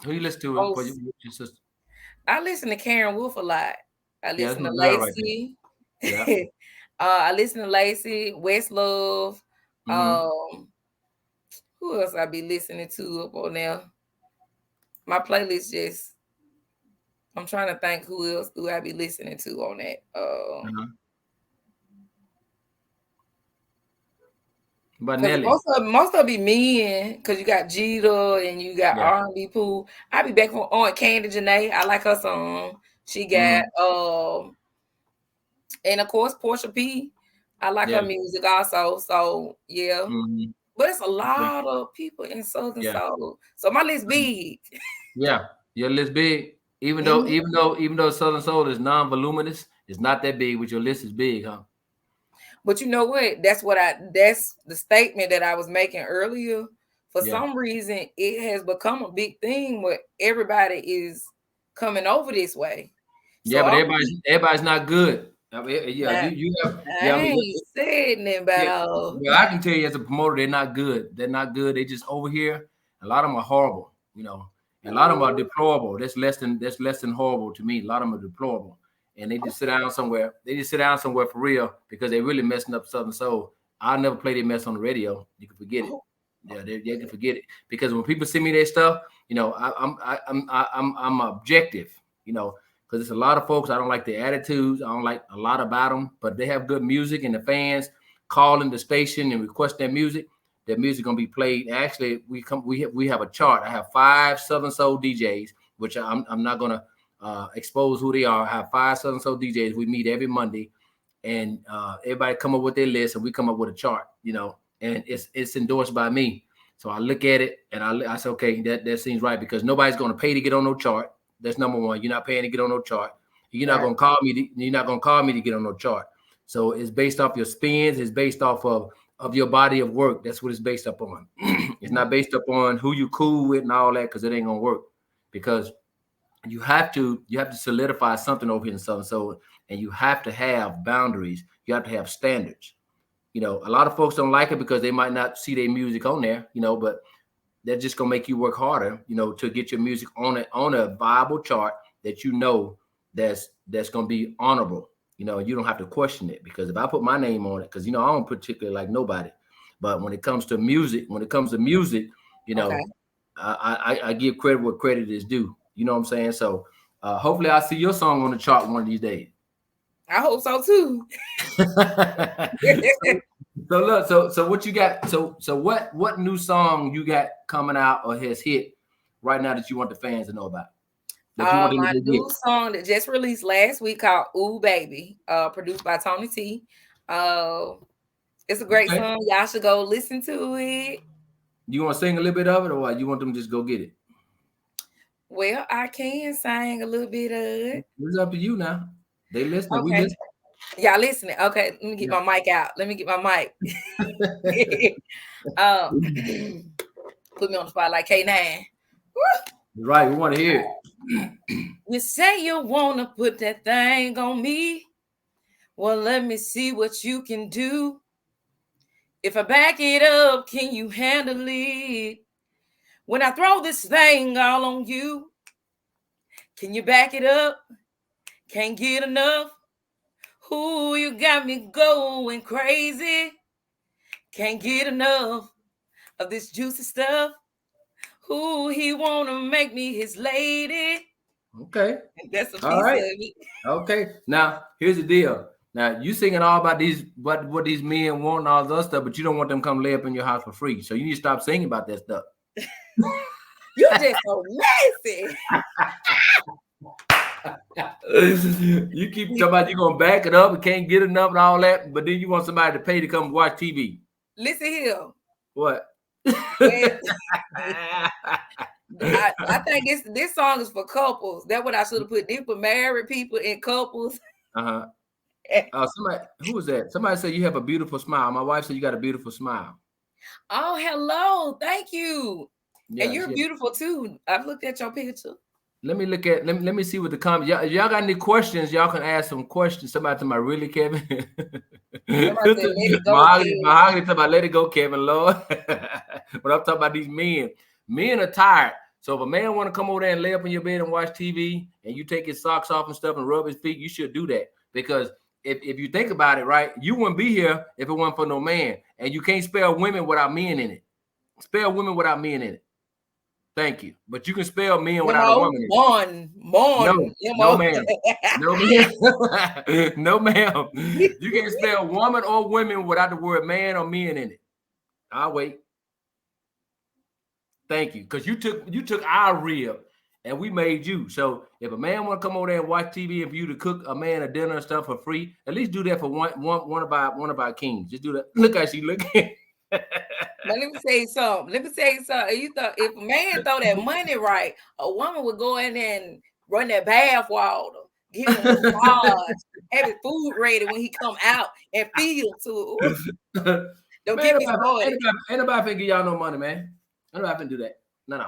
Who you listen to Oh, for your sister? I listen to Karen Wolf a lot. I Yeah, that's listen my to girl right there. Lacey. Yeah. I listen to Lacey, Westlove. Mm-hmm. Who else I be listening to up on there? My playlist just I'm trying to think who else do I be listening to on that. Uh-huh. What about Because Nelly? most of it be men, because you got Jeter and you got Yeah. R&B Pooh. I be back on Candy Janae. I like her song. She got Mm-hmm. and of course Portia P. I like her Yeah. music also. So yeah. Mm-hmm. But it's a Okay. lot of people in Southern Yeah. Soul. So my list big. Yeah. Your list big. Mhm. Even though Southern Soul is non-voluminous, it's not that big, but your list is big, huh? But you know what? That's the statement that I was making earlier. For Yeah. some reason, it has become a big thing where everybody is coming over this way. Yeah, So but I'm gonna keep everybody's not good. I mean, yeah, that. you have I yeah. I mean, ain't said nothing yeah. about. Well, I can tell you as a promoter, they're not good. They're not good. They just over here. A lot of them are horrible, and a lot of them are Ooh, deplorable. That's less than horrible to me. A lot of them are deplorable, and they just sit down somewhere. They just sit down somewhere for real because they really messing up Southern Soul. I'll never play their mess on the radio. You can forget it. oh, Yeah, they can forget it because when people send me their stuff, I'm objective. Because there's a lot of folks I don't like their attitudes. I don't like a lot about them, but they have good music, and the fans calling the station and request their music gonna be played. Actually, we have a chart. I have 5 Southern Soul DJs, which I'm not gonna expose who they are. I have 5 Southern Soul DJs. We meet every Monday, and everybody come up with their list, and we come up with a chart. And it's endorsed by me. So I look at it and I say, okay, that seems right because nobody's gonna pay to get on no chart. That's number one. You're not paying to get on no chart. You're not right. gonna call me. You're not gonna call me to get on no chart. So it's based off your spins. It's based off of your body of work. That's what it's based upon. It's not based upon who you cool with and all that because it ain't gonna work. Because you have to solidify something over here in Southern Soul, and you have to have boundaries. You have to have standards. A lot of folks don't like it because they might not see their music on there. But that's just gonna make you work harder, to get your music on a viable chart that that's gonna be honorable. You don't have to question it because if I put my name on it, because I don't particularly like nobody, but when it comes to music, you Okay. know, I give credit where credit is due. You know what I'm saying? So hopefully I see your song on the chart one of these days. I hope so too. So look, so what you got? So what new song you got coming out or has hit right now that you want the fans to know about? That you want them My to get? new song that just released last week called "Ooh Baby," produced by Tony T. Uh, it's a great Okay. song. Y'all should go listen to it. You want to sing a little bit of it, or what? You want them to just go get it? Well, I can sing a little bit of it. It's up to you now. They listening. We Okay. listen. Y'all listening? Okay, let me get Yeah. my mic out. Let me get my mic. uh, put me on the spot like K9. Right. We want to hear it. You say you wanna put that thing on me. Well, let me see what you can do. If I back it up, can you handle it? When I throw this thing all on you, can you back it up? Can't get enough. Ooh, you got me going crazy. Can't get enough of this juicy stuff. Ooh, he wanna make me his lady. Okay. That's a All piece of right. it. Okay. Now here's the deal. Now you singing all about these what these men want and all this other stuff, but you don't want them to come lay up in your house for free. So you need to stop singing about that stuff. You just so messy. You keep talking about you're gonna back it up and can't get enough and all that, but then you want somebody to pay to come watch TV. Listen here. What? I think this song is for couples. That's what I should have put. This for married people and couples. Uh-huh. Somebody, who was that? Somebody said you have a beautiful smile. My wife said you got a beautiful smile. Oh, hello. Thank you. Yeah, and you're beautiful too. I've looked at your picture. Let me look at let me see what the comments. Y'all got any questions? Y'all can ask some questions. Somebody tell me, really, Kevin? Mahogany talking about let it go, Kevin, Lord. But I'm talking about these men. Men are tired. So if a man want to come over there and lay up in your bed and watch TV and you take his socks off and stuff and rub his feet, you should do that. Because if you think about it, right, you wouldn't be here if it wasn't for no man. And you can't spell women without men in it. Spell women without men in it. Thank you. But you can spell men without a woman in it. No, ma'am. No, ma'am. No, ma'am. You can't spell woman or women without the word man or men in it. I'll wait. Thank you. Because you took our rib and we made you. So if a man want to come over there and watch TV and for you to cook a man a dinner and stuff for free, at least do that for one of our kings. Just do that. Look how she looking. But let me say something. You thought if a man throw that money right, a woman would go in there and run that bath water, give him a massage, have his food ready when he come out, and feed him to it. Don't give me started. Ain't nobody finna give y'all no money, man. Ain't nobody finna do that. No.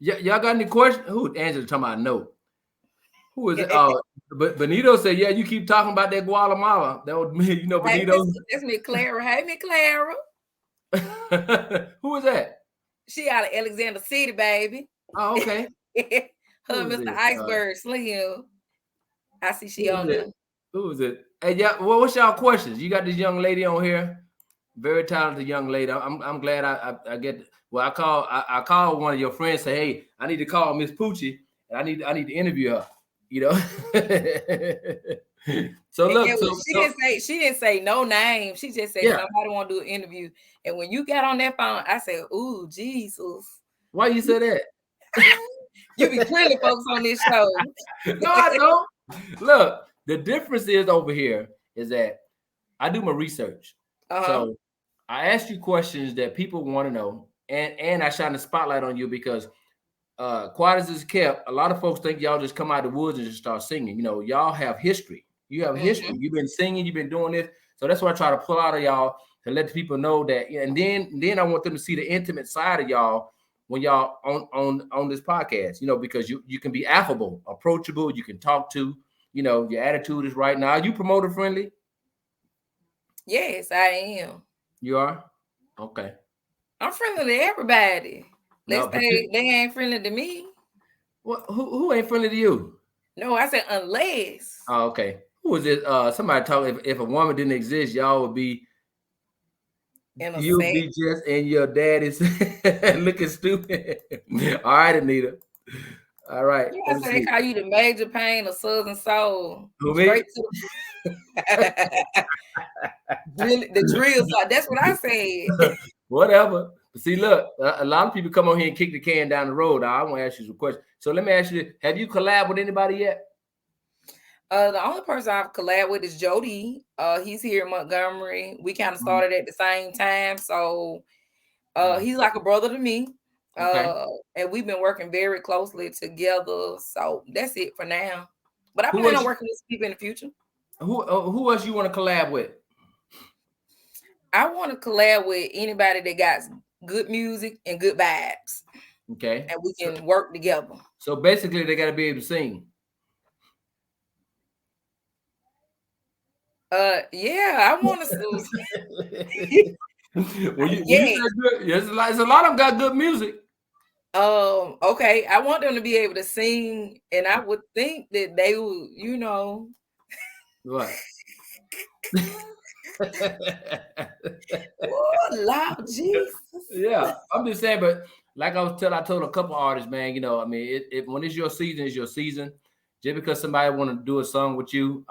Y'all got any questions? Who Angela talking about? No. Who is it? But Benito said, yeah, you keep talking about that Guatemala. That was me, Benito. That's me, Clara. Hey, me, Clara. Who is that? She out of Alexander City, baby. Oh, okay. Her Mr. Iceberg Slim. I see she on there. Who is it? Hey, yeah. Well, what's y'all questions? You got this young lady on here, very talented young lady. I'm glad I get. Well, I called one of your friends. Say, hey, I need to call Ms Poochie, and I need to interview her. So look, she didn't say no name. She just said somebody want to do an interview. And when you got on that phone, I said, "Ooh, Jesus." Why you say that? You be killing folks on this show. No, I don't. Look, the difference is over here is that I do my research. So I ask you questions that people want to know, and I shine the spotlight on you because quiet as it's kept, a lot of folks think y'all just come out of the woods and just start singing. Y'all have history. You have history. You've been singing. You've been doing this. So that's what I try to pull out of y'all to let the people know that. And then I want them to see the intimate side of y'all when y'all on this podcast. Because you can be affable, approachable. You can talk to. Your attitude is right. Now, are you promoter friendly? Yes, I am. You are? Okay. I'm friendly to everybody. Let's say they ain't friendly to me. Well, who ain't friendly to you? No, I said unless. Oh, okay. Who is it? Somebody talking. If a woman didn't exist, y'all would be. You'll be just and your dad is looking stupid. All right, Anita. All right. Yeah, so they call you the major pain of Southern Soul. Who, straight to the drill side. That's what I said. Whatever. But see, look, a lot of people come on here and kick the can down the road. Now, I want to ask you some questions. So let me ask you this. Have you collabed with anybody yet? The only person I've collabed with is Jody. He's here in Montgomery. We kind of started at the same time. So he's like a brother to me. Okay. And we've been working very closely together. So that's it for now. But I plan on working with people in the future. Who else you want to collab with? I want to collab with anybody that got good music and good vibes. Okay. And we can work together. So basically, they got to be able to sing. Yeah, I want to. Well, there's a lot of them got good music. Okay. I want them to be able to sing, and I would think that they would, What? Oh, Lord Jesus. Yeah, I'm just saying, but like I told a couple artists, man, when it's your season, it's your season. Just because somebody want to do a song with you,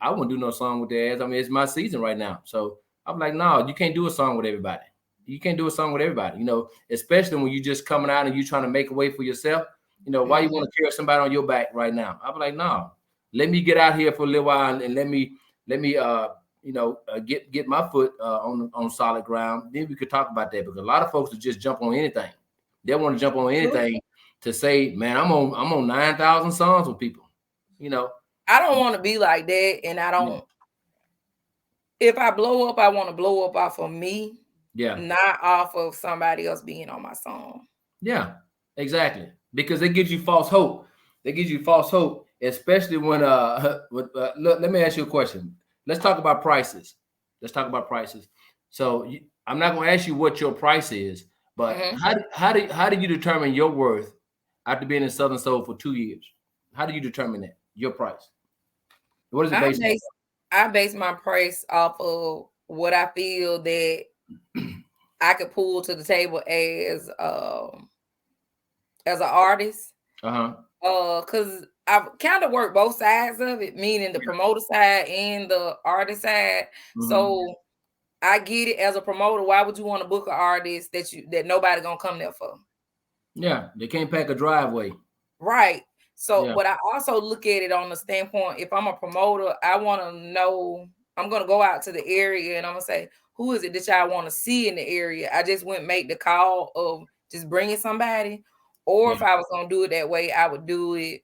I wouldn't do no song with their ass. I mean, it's my season right now. So I'm like, no, you can't do a song with everybody. You can't do a song with everybody, especially when you just coming out and you trying to make a way for yourself. Why you want to carry somebody on your back right now? I'm like, no, let me get out here for a little while and let me get my foot on solid ground. Then we could talk about that, because a lot of folks will just jump on anything. They want to jump on anything to say, man, I'm on 9,000 songs with people. I don't want to be like that, and I don't. If I blow up, I want to blow up off of me, not off of somebody else being on my song. Yeah, exactly. Because it gives you false hope. Especially when look, let me ask you a question. Let's talk about prices. So I'm not going to ask you what your price is, but how do you determine your worth after being in Southern Soul for 2 years? How do you determine that, your price? What is it based on? I base my price off of what I feel that I could pull to the table as an artist. Because I've kind of worked both sides of it, meaning the promoter side and the artist side. So I get it as a promoter. Why would you want to book an artist that nobody gonna come there for? Yeah, they can't pack a driveway. Right. So, but I also look at it on the standpoint, if I'm a promoter, I want to know, I'm going to go out to the area and I'm going to say, who is it that y'all want to see in the area? I just wouldn't make the call of just bringing somebody. Or if I was going to do it that way, I would do it,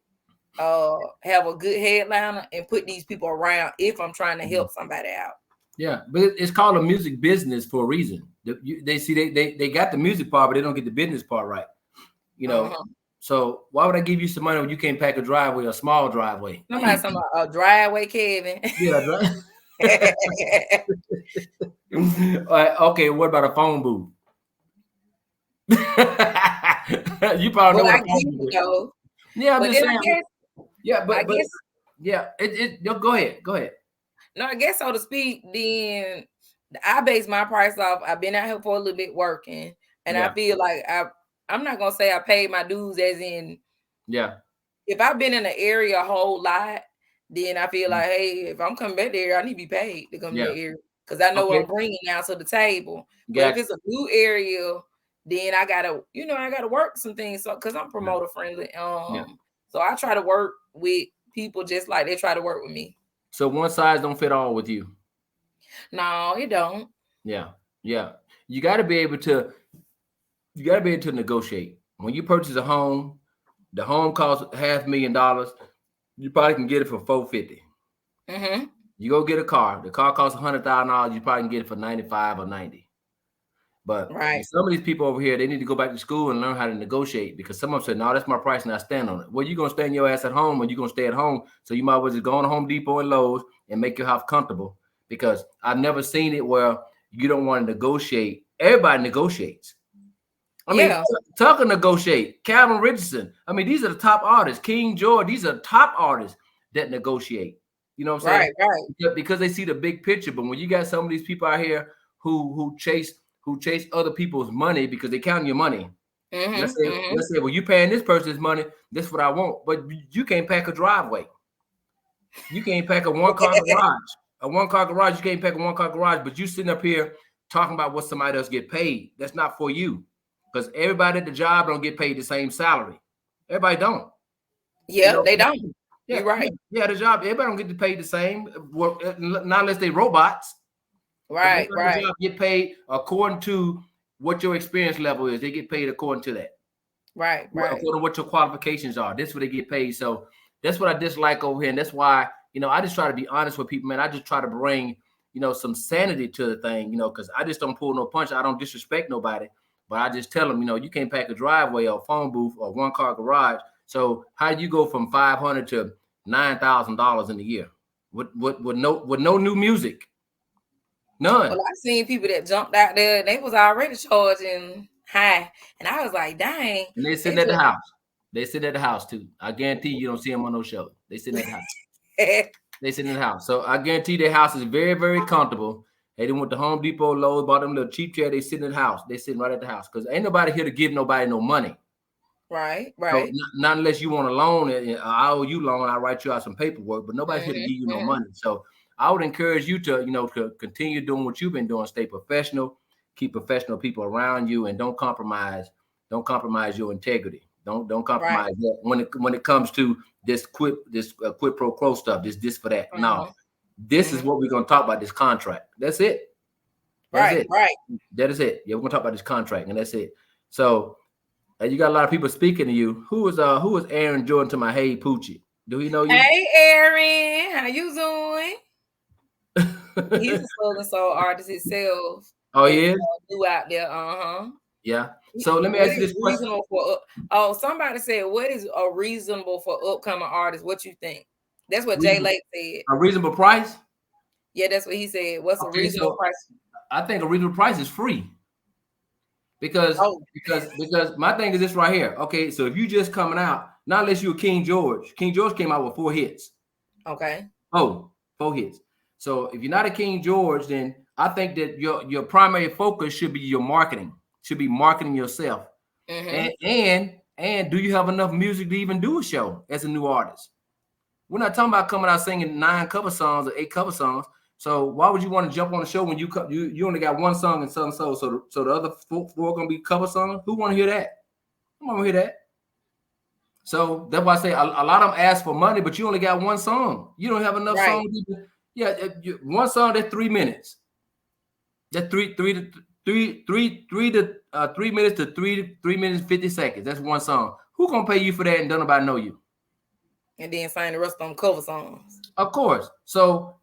have a good headliner and put these people around if I'm trying to help somebody out. Yeah, but it's called a music business for a reason. They see they got the music part, but they don't get the business part right. So why would I give you some money when you can't pack a driveway, a small driveway? Somebody talking about a driveway, Kevin. Yeah, okay, what about a phone booth? You probably know what a phone booth is. Yeah, I'm just saying. Go ahead. No, I guess so to speak, then I base my price off. I've been out here for a little bit working, and I feel like I'm not gonna say I paid my dues, as in, if I've been in the area a whole lot, then I feel like, hey, if I'm coming back there, I need to be paid to come to the area, because I know what I'm bringing now to the table. But if it's a new area, then I gotta work some things. So because I'm promoter friendly, so I try to work with people just like they try to work with me. So one size don't fit all with you. No, it don't. Yeah. You got to be able to negotiate. When you purchase a home, the home costs $500,000. You probably can get it for $450,000. You go get a car. The car costs $100,000. You probably can get it for $95,000 or $90,000. But some of these people over here, they need to go back to school and learn how to negotiate, because some of them said, no, that's my price and I stand on it. Well, you're going to stand your ass at home, or you're going to stay at home. So you might as well just go on to Home Depot and Lowe's and make your house comfortable, because I've never seen it where you don't want to negotiate. Everybody negotiates. I mean, Tucker negotiate. Calvin Richardson. I mean, these are the top artists. King George. These are top artists that negotiate. You know what I'm saying? Right. Because they see the big picture. But when you got some of these people out here who chase other people's money because they counting your money. Let's say, well, you paying this person's money. This is what I want. But you can't pack a driveway. You can't pack a one-car garage. A one-car garage. You can't pack a one-car garage. But you sitting up here talking about what somebody else get paid. That's not for you. Because everybody at the job don't get paid the same salary. Everybody don't. Yeah, they don't. Yeah, you're right. Yeah, the job, everybody don't get paid the same. Well, not unless they robots. Right. The job get paid according to what your experience level is. They get paid according to that. Right. According to what your qualifications are. That's what they get paid. So that's what I dislike over here. And that's why, I just try to be honest with people, man. I just try to bring, some sanity to the thing, because I just don't pull no punch. I don't disrespect nobody. But I just tell them, you can't pack a driveway or a phone booth or one-car garage. So how do you go from $500 to $9,000 in a year with no new music? None. Well, I've seen people that jumped out there. They was already charging high, and I was like, dang. And they sitting at the house. They sit at the house too. I guarantee you don't see them on no show. They sitting at the house. They sit in the house. So I guarantee their house is very, very comfortable. They done went to Home Depot, Lowe's, bought them little cheap chair. They sitting in the house. They sitting right at the house because ain't nobody here to give nobody no money. Right. So Right. not unless you want a loan and I owe you loan, I write you out some paperwork, but nobody's here to Mm-hmm. give you no Mm-hmm. money. So I would encourage you to, to continue doing what you've been doing, stay professional, keep professional people around you, and don't compromise. Don't compromise your integrity. Don't Right. compromise that when it comes to this quid pro quo stuff, this for that. No, Uh-huh. this is Mm-hmm. what we're gonna talk about. This contract. That's it. That's Right. it. Right. That is it. Yeah, we're gonna talk about this contract, and that's it. So you got a lot of people speaking to you. Who was Aaron Jordan to my Hey Poochie? Do he know you? Hey, Aaron, how you doing? He's a Southern soul artist himself, Oh, and he is? new out there. Uh-huh. Yeah. So let me What ask you is this question. reasonable for? Oh, somebody said, "What is a reasonable for upcoming artists?" What you think? That's what Jay Reasonable, Lake said. a reasonable price? Yeah, that's what he said. What's a Okay, reasonable so price? I think a reasonable price is free because Oh, my thing is this right here. Okay, so if you just coming out, not unless you're King George. King George came out with 4 hits. okay. Oh, 4 hits. So if you're not a King George, then I think that your primary focus should be your marketing. Should be marketing yourself. Mm-hmm. And do you have enough music to even do a show as a new artist? We're not talking about coming out singing 9 cover songs or 8 cover songs. So why would you want to jump on the show when you only got one song in Southern Soul? So the other four gonna be cover songs? Who want to hear that? I want to hear that. So that's why I say a lot of them ask for money, but you only got one song. You don't have enough Right. songs. Yeah, one song that's 3 minutes. That's 3 minutes to 3 minutes 50 seconds. That's one song. Who gonna pay you for that and don't nobody know you? And then sign the rest on cover songs. Of course. So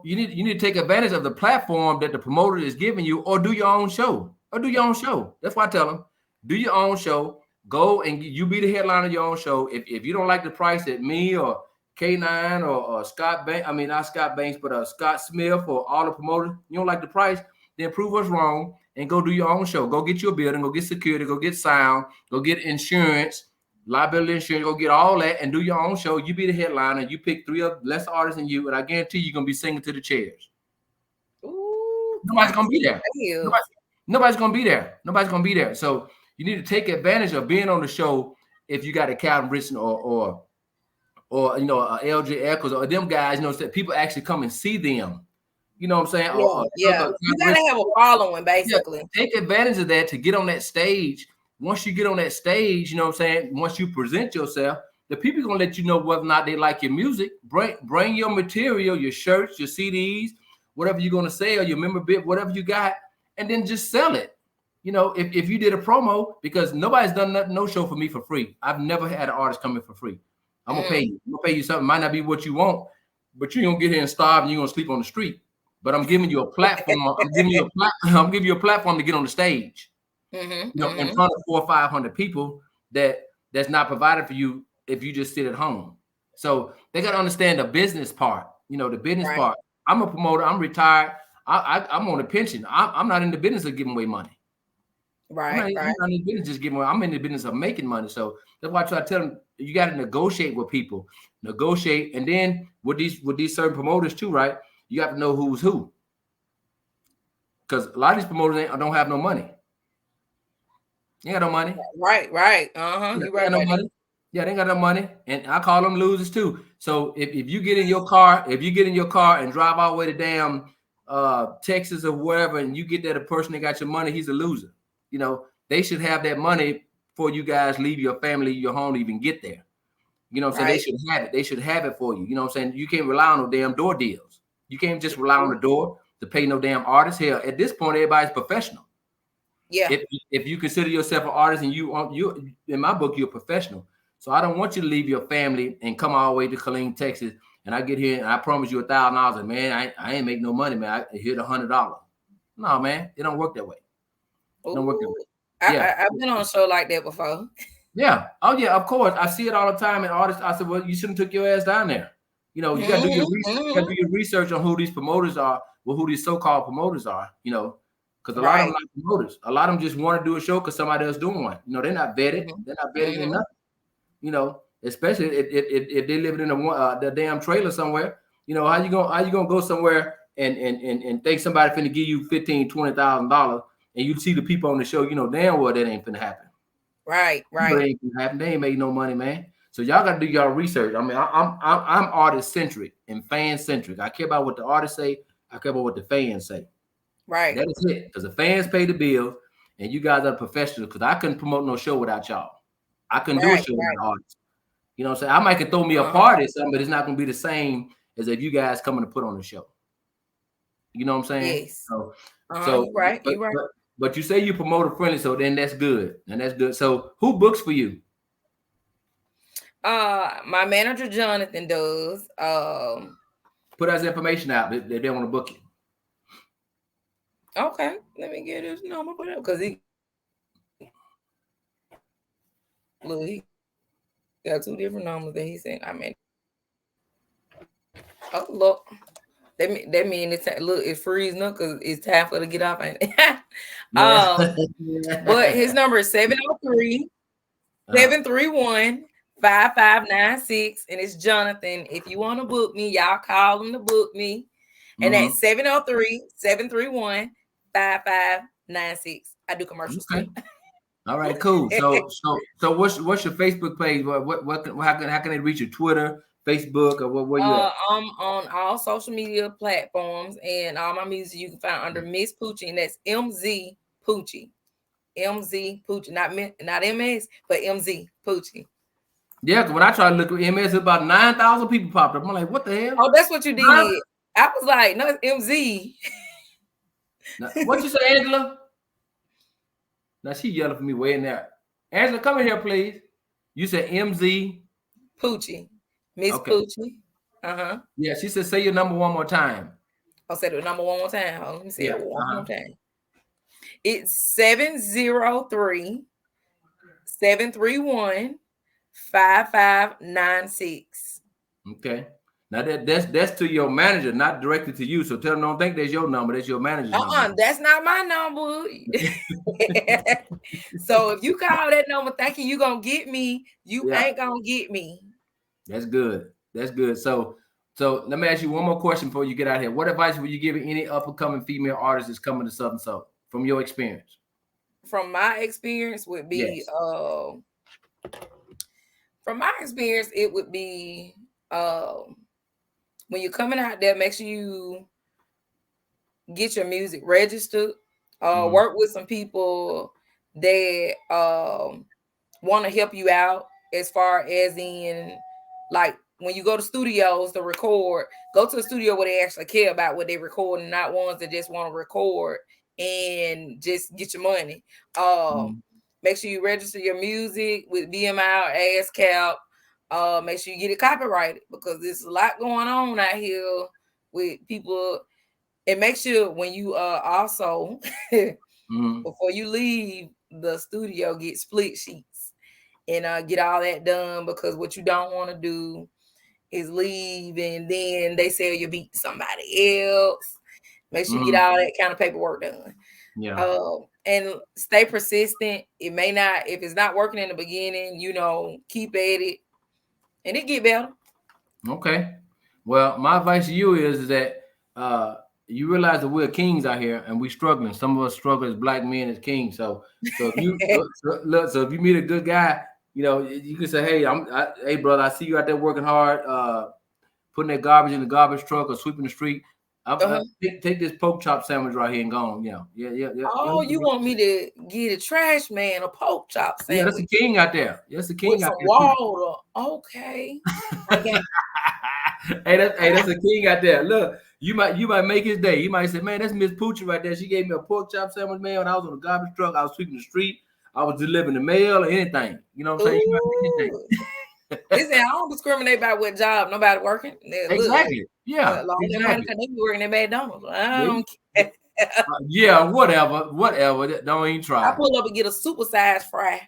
you need to take advantage of the platform that the promoter is giving you, or do your own show. That's why I tell them, do your own show. Go and you be the headliner of your own show. If you don't like the price that me or K9 or Scott Banks, I mean not Scott Banks, but Scott Smith or all the promoters, you don't like the price, then prove us wrong and go do your own show. Go get your building, go get security, go get sound, go get insurance, liability insurance, go get all that and do your own show. You be the headliner. You pick 3 less artists than you, and I guarantee you're gonna be singing to the chairs. Ooh, Nobody's gonna be there. yeah. Nobody's gonna be there. Nobody's gonna be there. So you need to take advantage of being on the show if you got a Calvin Richardson or LJ Eccles or them guys, that people actually come and see them. You know what I'm saying? Yeah. You gotta have a following, basically. Yeah, take advantage of that to get on that stage. Once you get on that stage, you know what I'm saying? Once you present yourself, the people are gonna let you know whether or not they like your music. Bring your material, your shirts, your CDs, whatever you're gonna sell, your memorabilia, whatever you got, and then just sell it. If you did a promo, because nobody's done no show for me for free. I've never had an artist come in for free. I'm gonna pay you. I'm gonna pay you something. Might not be what you want, but you're gonna get here and starve and you're gonna sleep on the street. But I'm giving you a platform. I'm giving you a platform to get on the stage. In front of 400 or 500 people that's not provided for you if you just sit at home. So they got to understand the business part. The business part. I'm a promoter. I'm retired. I'm on a pension. I'm not in the business of giving away money. I'm not in the business just giving away. I'm in the business of making money. So that's why I try to tell them you got to negotiate with people. Negotiate, and then with these certain promoters too, right? You have to know who's who. Because a lot of these promoters don't have no money. You ain't got no money. Right. You right no about money. that. Yeah, they ain't got no money. And I call them losers too. So if you get in your car, and drive all the way to damn Texas or wherever, and you get that a person that got your money, he's a loser. They should have that money before you guys leave your family, your home to even get there. So they should have it. They should have it for you. You know what I'm saying? You can't rely on no damn door deals. You can't just rely on the door to pay no damn artist. Hell, at this point, everybody's professional. Yeah. If you consider yourself an artist and you in my book, you're a professional. So I don't want you to leave your family and come all the way to Killeen, Texas. And I get here and I promise you $1,000. And man, I ain't make no money, man. I hit $100. No, man, it don't work that way. It don't work that way. I've been on a show like that before. Yeah. Oh yeah, of course. I see it all the time. And artists, I said, well, you shouldn't took your ass down there. You got to do your research. You got to do your research on who these promoters are, or who these so-called promoters are. Because a lot of them not promoters. A lot of them just want to do a show because somebody else doing one. They're not vetted. They're not vetted in nothing. Especially if they live in the damn trailer somewhere. How you gonna go somewhere and think somebody finna give you $15,000, $20,000, and you see the people on the show. Damn well that ain't finna happen. Right. But it ain't gonna happen. They ain't make no money, man. So y'all got to do y'all research. I mean, I'm artist centric and fan centric. I care about what the artists say. I care about what the fans say. Right. That is it. Because the fans pay the bill, and you guys are professionals. Because I couldn't promote no show without y'all. I couldn't do a show without artists. You know what I'm saying? I might could throw me a party or something, but it's not gonna be the same as if you guys coming to put on the show. You know what I'm saying? Yes. So you're right. You're right. But you say you promoter friendly, so then that's good. And that's good. So who books for you? My manager Jonathan does. Put us information out that they want to book you. Okay, let me get his number because he got two different numbers that he sent. I mean, oh look, that mean it's freezing up because it's time for to get off. But his number is 703-731-5596, and it's Jonathan. If you want to book me, y'all call him to book me, and that's 703-731-5596. I do commercials. Okay. All right, cool. So what's your Facebook page? How can they reach you? Twitter, Facebook, or where you at? I'm on all social media platforms, and all my music you can find under Ms Poochie, and that's MZ Poochie. MZ Poochie, not MS, but MZ Poochie. Yeah, because when I tried to look at MS, about 9,000 people popped up. I'm like, what the hell? Oh, that's what you did. I was like, no, it's MZ. Now, what you say, Angela? Now she yelling for me way in there. Angela, come in here, please. You said MZ Poochie. Ms Poochie. Yeah, she said say your number one more time. I'll say the number one more time. Let me say it one more time. It's 703-731-5596. Okay. Now that's to your manager, not directed to you. So tell them don't think that's your number. That's your manager's number. That's not my number. So if you call that number thinking you gonna get me, you ain't gonna get me. That's good. That's good. So let me ask you one more question before you get out here. What advice would you give any up and coming female artist that's coming to Southern Soul from your experience? From my experience would be from my experience, it would be when you're coming out there, make sure you get your music registered. Work with some people that want to help you out as far as in like when you go to studios to record, go to a studio where they actually care about what they record and not ones that just want to record and just get your money. Make sure you register your music with BMI or ASCAP. Make sure you get it copyrighted because there's a lot going on out here with people. And make sure when you also before you leave the studio, get split sheets and get all that done, because what you don't want to do is leave and then they sell your beat to somebody else. Make sure you get all that kind of paperwork done. And stay persistent. It may not, if it's not working in the beginning, keep at it and it get better. Okay. Well, my advice to you is that you realize that we're kings out here and we're struggling. Some of us struggle as black men as kings. So if you so if you meet a good guy, you can say, hey, brother, I see you out there working hard, putting that garbage in the garbage truck or sweeping the street. Take this pork chop sandwich right here and go on. Yeah. Oh, you want me to get a trash man a pork chop sandwich? Yeah, that's a king out there. That's a king with out some there. water. Okay. Hey, that's a king out there. Look, you might make his day. You might say, man, that's Ms Poochie right there. She gave me a pork chop sandwich, man. When I was on the garbage truck, I was sweeping the street, I was delivering the mail or anything. You know what I'm saying? You might make his day. Listen, I don't discriminate by what job nobody working. Exactly. Look, yeah. Exactly. They be working at McDonald's. I don't care. Yeah, whatever. Don't even try. I pull up and get a supersized fry.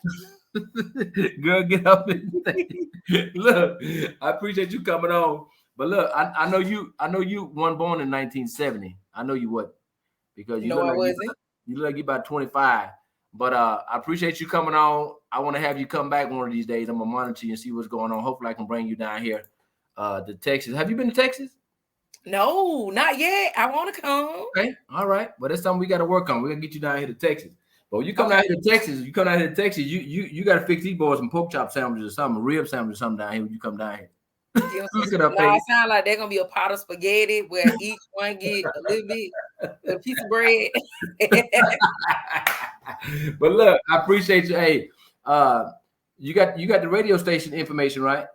Girl, get up and look. I appreciate you coming on, but look, I know you weren't born in 1970. I know you wasn't, because you look like you about 25. But I appreciate you coming on. I want to have you come back one of these days. I'm gonna monitor you and see what's going on. Hopefully, I can bring you down here to Texas. Have you been to Texas? No, not yet. I want to come. Okay, all right. But that's something we got to work on. We're gonna get you down here to Texas. But when you come down here to Texas, you got to fix these boys some pork chop sandwiches or something, rib sandwiches or something down here when you come down here. Look it up, it sounds like they're gonna be a pot of spaghetti where each one get a little bit, a piece of bread. But look, I appreciate you. Hey, you got the radio station information, right?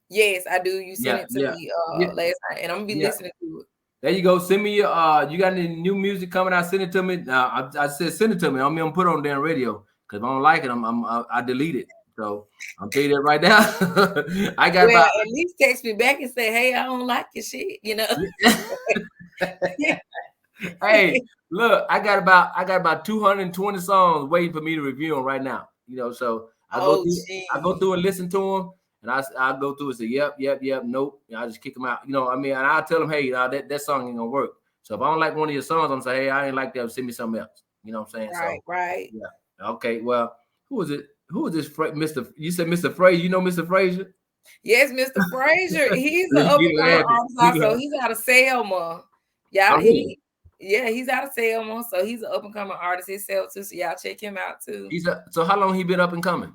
Yes, I do. You sent it to me last night, and I'm gonna be listening to it. There you go. Send me your you got any new music coming out? Send it to me. I said send it to me. I'm gonna put it on damn radio because if I don't like it, I delete it. So I'll tell you that right now. I got about at least text me back and say, hey, I don't like your shit, you know. Hey, look, I got about 220 songs waiting for me to review them right now. You know, so I go through and listen to them, and I go through and say, yep, nope. I just kick them out. You know, I mean, and I tell them, hey, that song ain't gonna work. So if I don't like one of your songs, I'm saying, hey, I ain't like that. Send me something else. You know what I'm saying? Right. Yeah. Okay. Well, who is it? Who is this? Mr. You said Mr. Frazier. You know Mr. Frazier? Yes, Mr. Frazier. He's an up-and-coming artist. Also, he's out of Selma. Yeah, he's out of Selma, so he's an up-and-coming artist himself too. So y'all check him out too. So how long he been up and coming?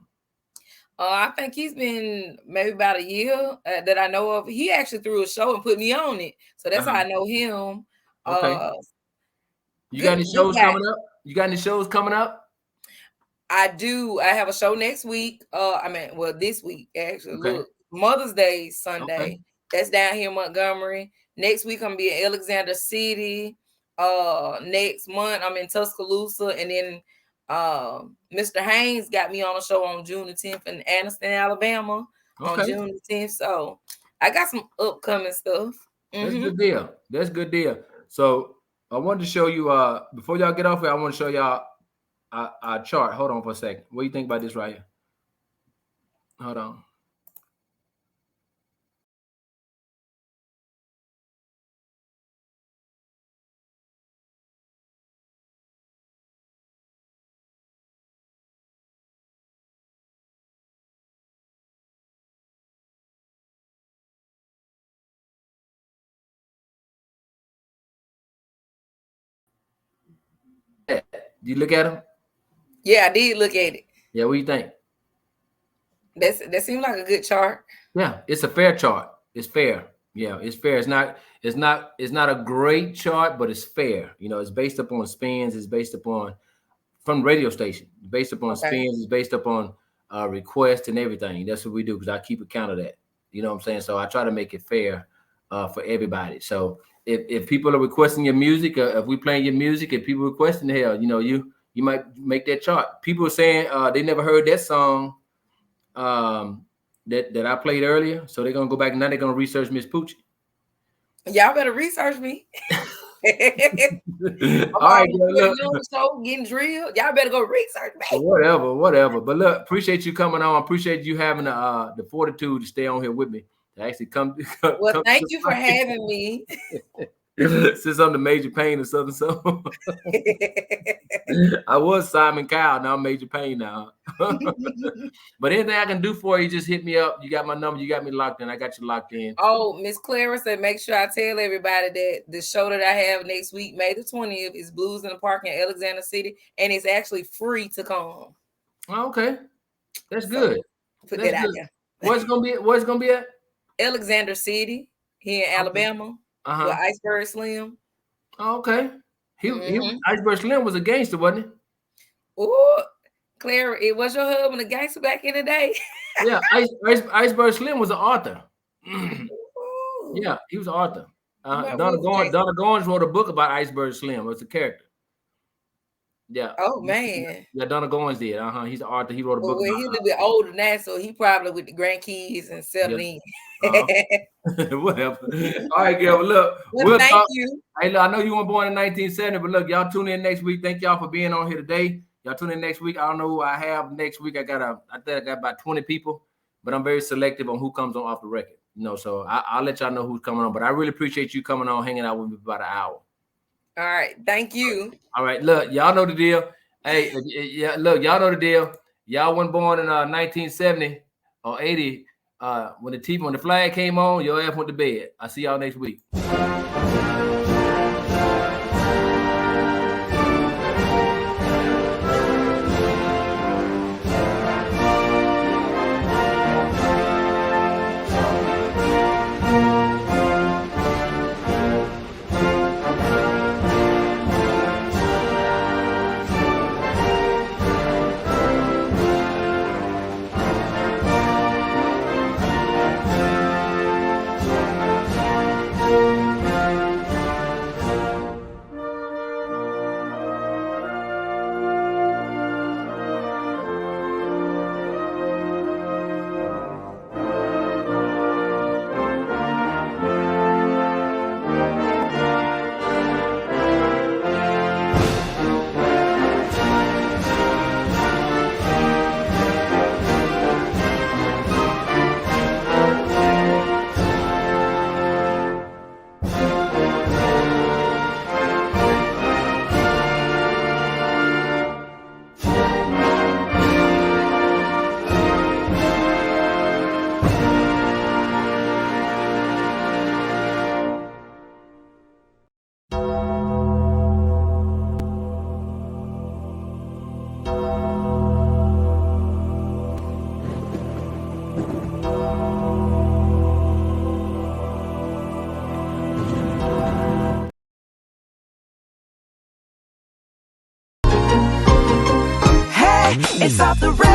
I think he's been maybe about a year that I know of. He actually threw a show and put me on it, so that's how I know him. Okay. You got any shows coming up? You got any shows coming up? I do. I have a show next week. This week actually. Okay. Look, Mother's Day Sunday. Okay. That's down here in Montgomery. Next week I'm gonna be in Alexander City. Next month I'm in Tuscaloosa, and then Mr. Haynes got me on a show on June the 10th in Anniston, Alabama. On June the 10th. So I got some upcoming stuff. That's a good deal. That's a good deal. So I wanted to show you before y'all get off here, I want to show y'all our chart. Hold on for a second. What do you think about this right here? Hold on. Did you look at them? Yeah, I did look at it. Yeah, what do you think? That seems like a good chart. Yeah, it's a fair chart. It's fair. Yeah, it's fair. It's not a great chart, but it's fair. You know, it's based upon spins. It's based upon from radio station. It's based upon spins. It's based upon requests and everything. That's what we do because I keep account of that. You know what I'm saying? So I try to make it fair for everybody. So if people are requesting your music, if we playing your music, if people requesting hell, you know, you might make that chart. People are saying they never heard that song that I played earlier, so they're gonna go back and now they're gonna research Ms Poochie. Y'all better research me. All right, so getting drilled. Y'all better go research me. Whatever. But look, appreciate you coming on. Appreciate you having the fortitude to stay on here with me. To actually come. Well, thank you for having me. Since I'm the Major Payne or something, so I was Simon Cowell. Now I'm Major Payne now. But anything I can do for you, just hit me up. You got my number. You got me locked in. I got you locked in. Oh, Miss Clara said, make sure I tell everybody that the show that I have next week, May the 20th, is Blues in the Park in Alexander City, and it's actually free to come. Oh, okay, that's good. Put that out there. Where's it gonna be at? Alexander City here in Alabama. With Iceberg Slim. Oh, okay. He Iceberg Slim was a gangster, wasn't he? Oh, Claire, it was your husband a gangster back in the day. Yeah, Iceberg Slim was an author. Yeah, he was an author. Donna Goins wrote a book about Iceberg Slim. It's a character. Yeah. Oh man. Yeah, Donna Goins did. He's an author. He wrote a book. Well, he's a little bit older now, so he probably with the grandkids and settling. Whatever. All right, girl. Look, we'll thank you. Hey, look, I know you weren't born in 1970, but look, y'all tune in next week. Thank y'all for being on here today. Y'all tune in next week. I don't know who I have next week. I think I got about 20 people, but I'm very selective on who comes on off the record. You know, so I'll let y'all know who's coming on. But I really appreciate you coming on, hanging out with me for about an hour. All right, thank you. All right, look, y'all know the deal. Hey, yeah, look, y'all know the deal. Y'all weren't born in 1970 or 80. When the flag came on, your ass went to bed. I'll see y'all next week. off the record.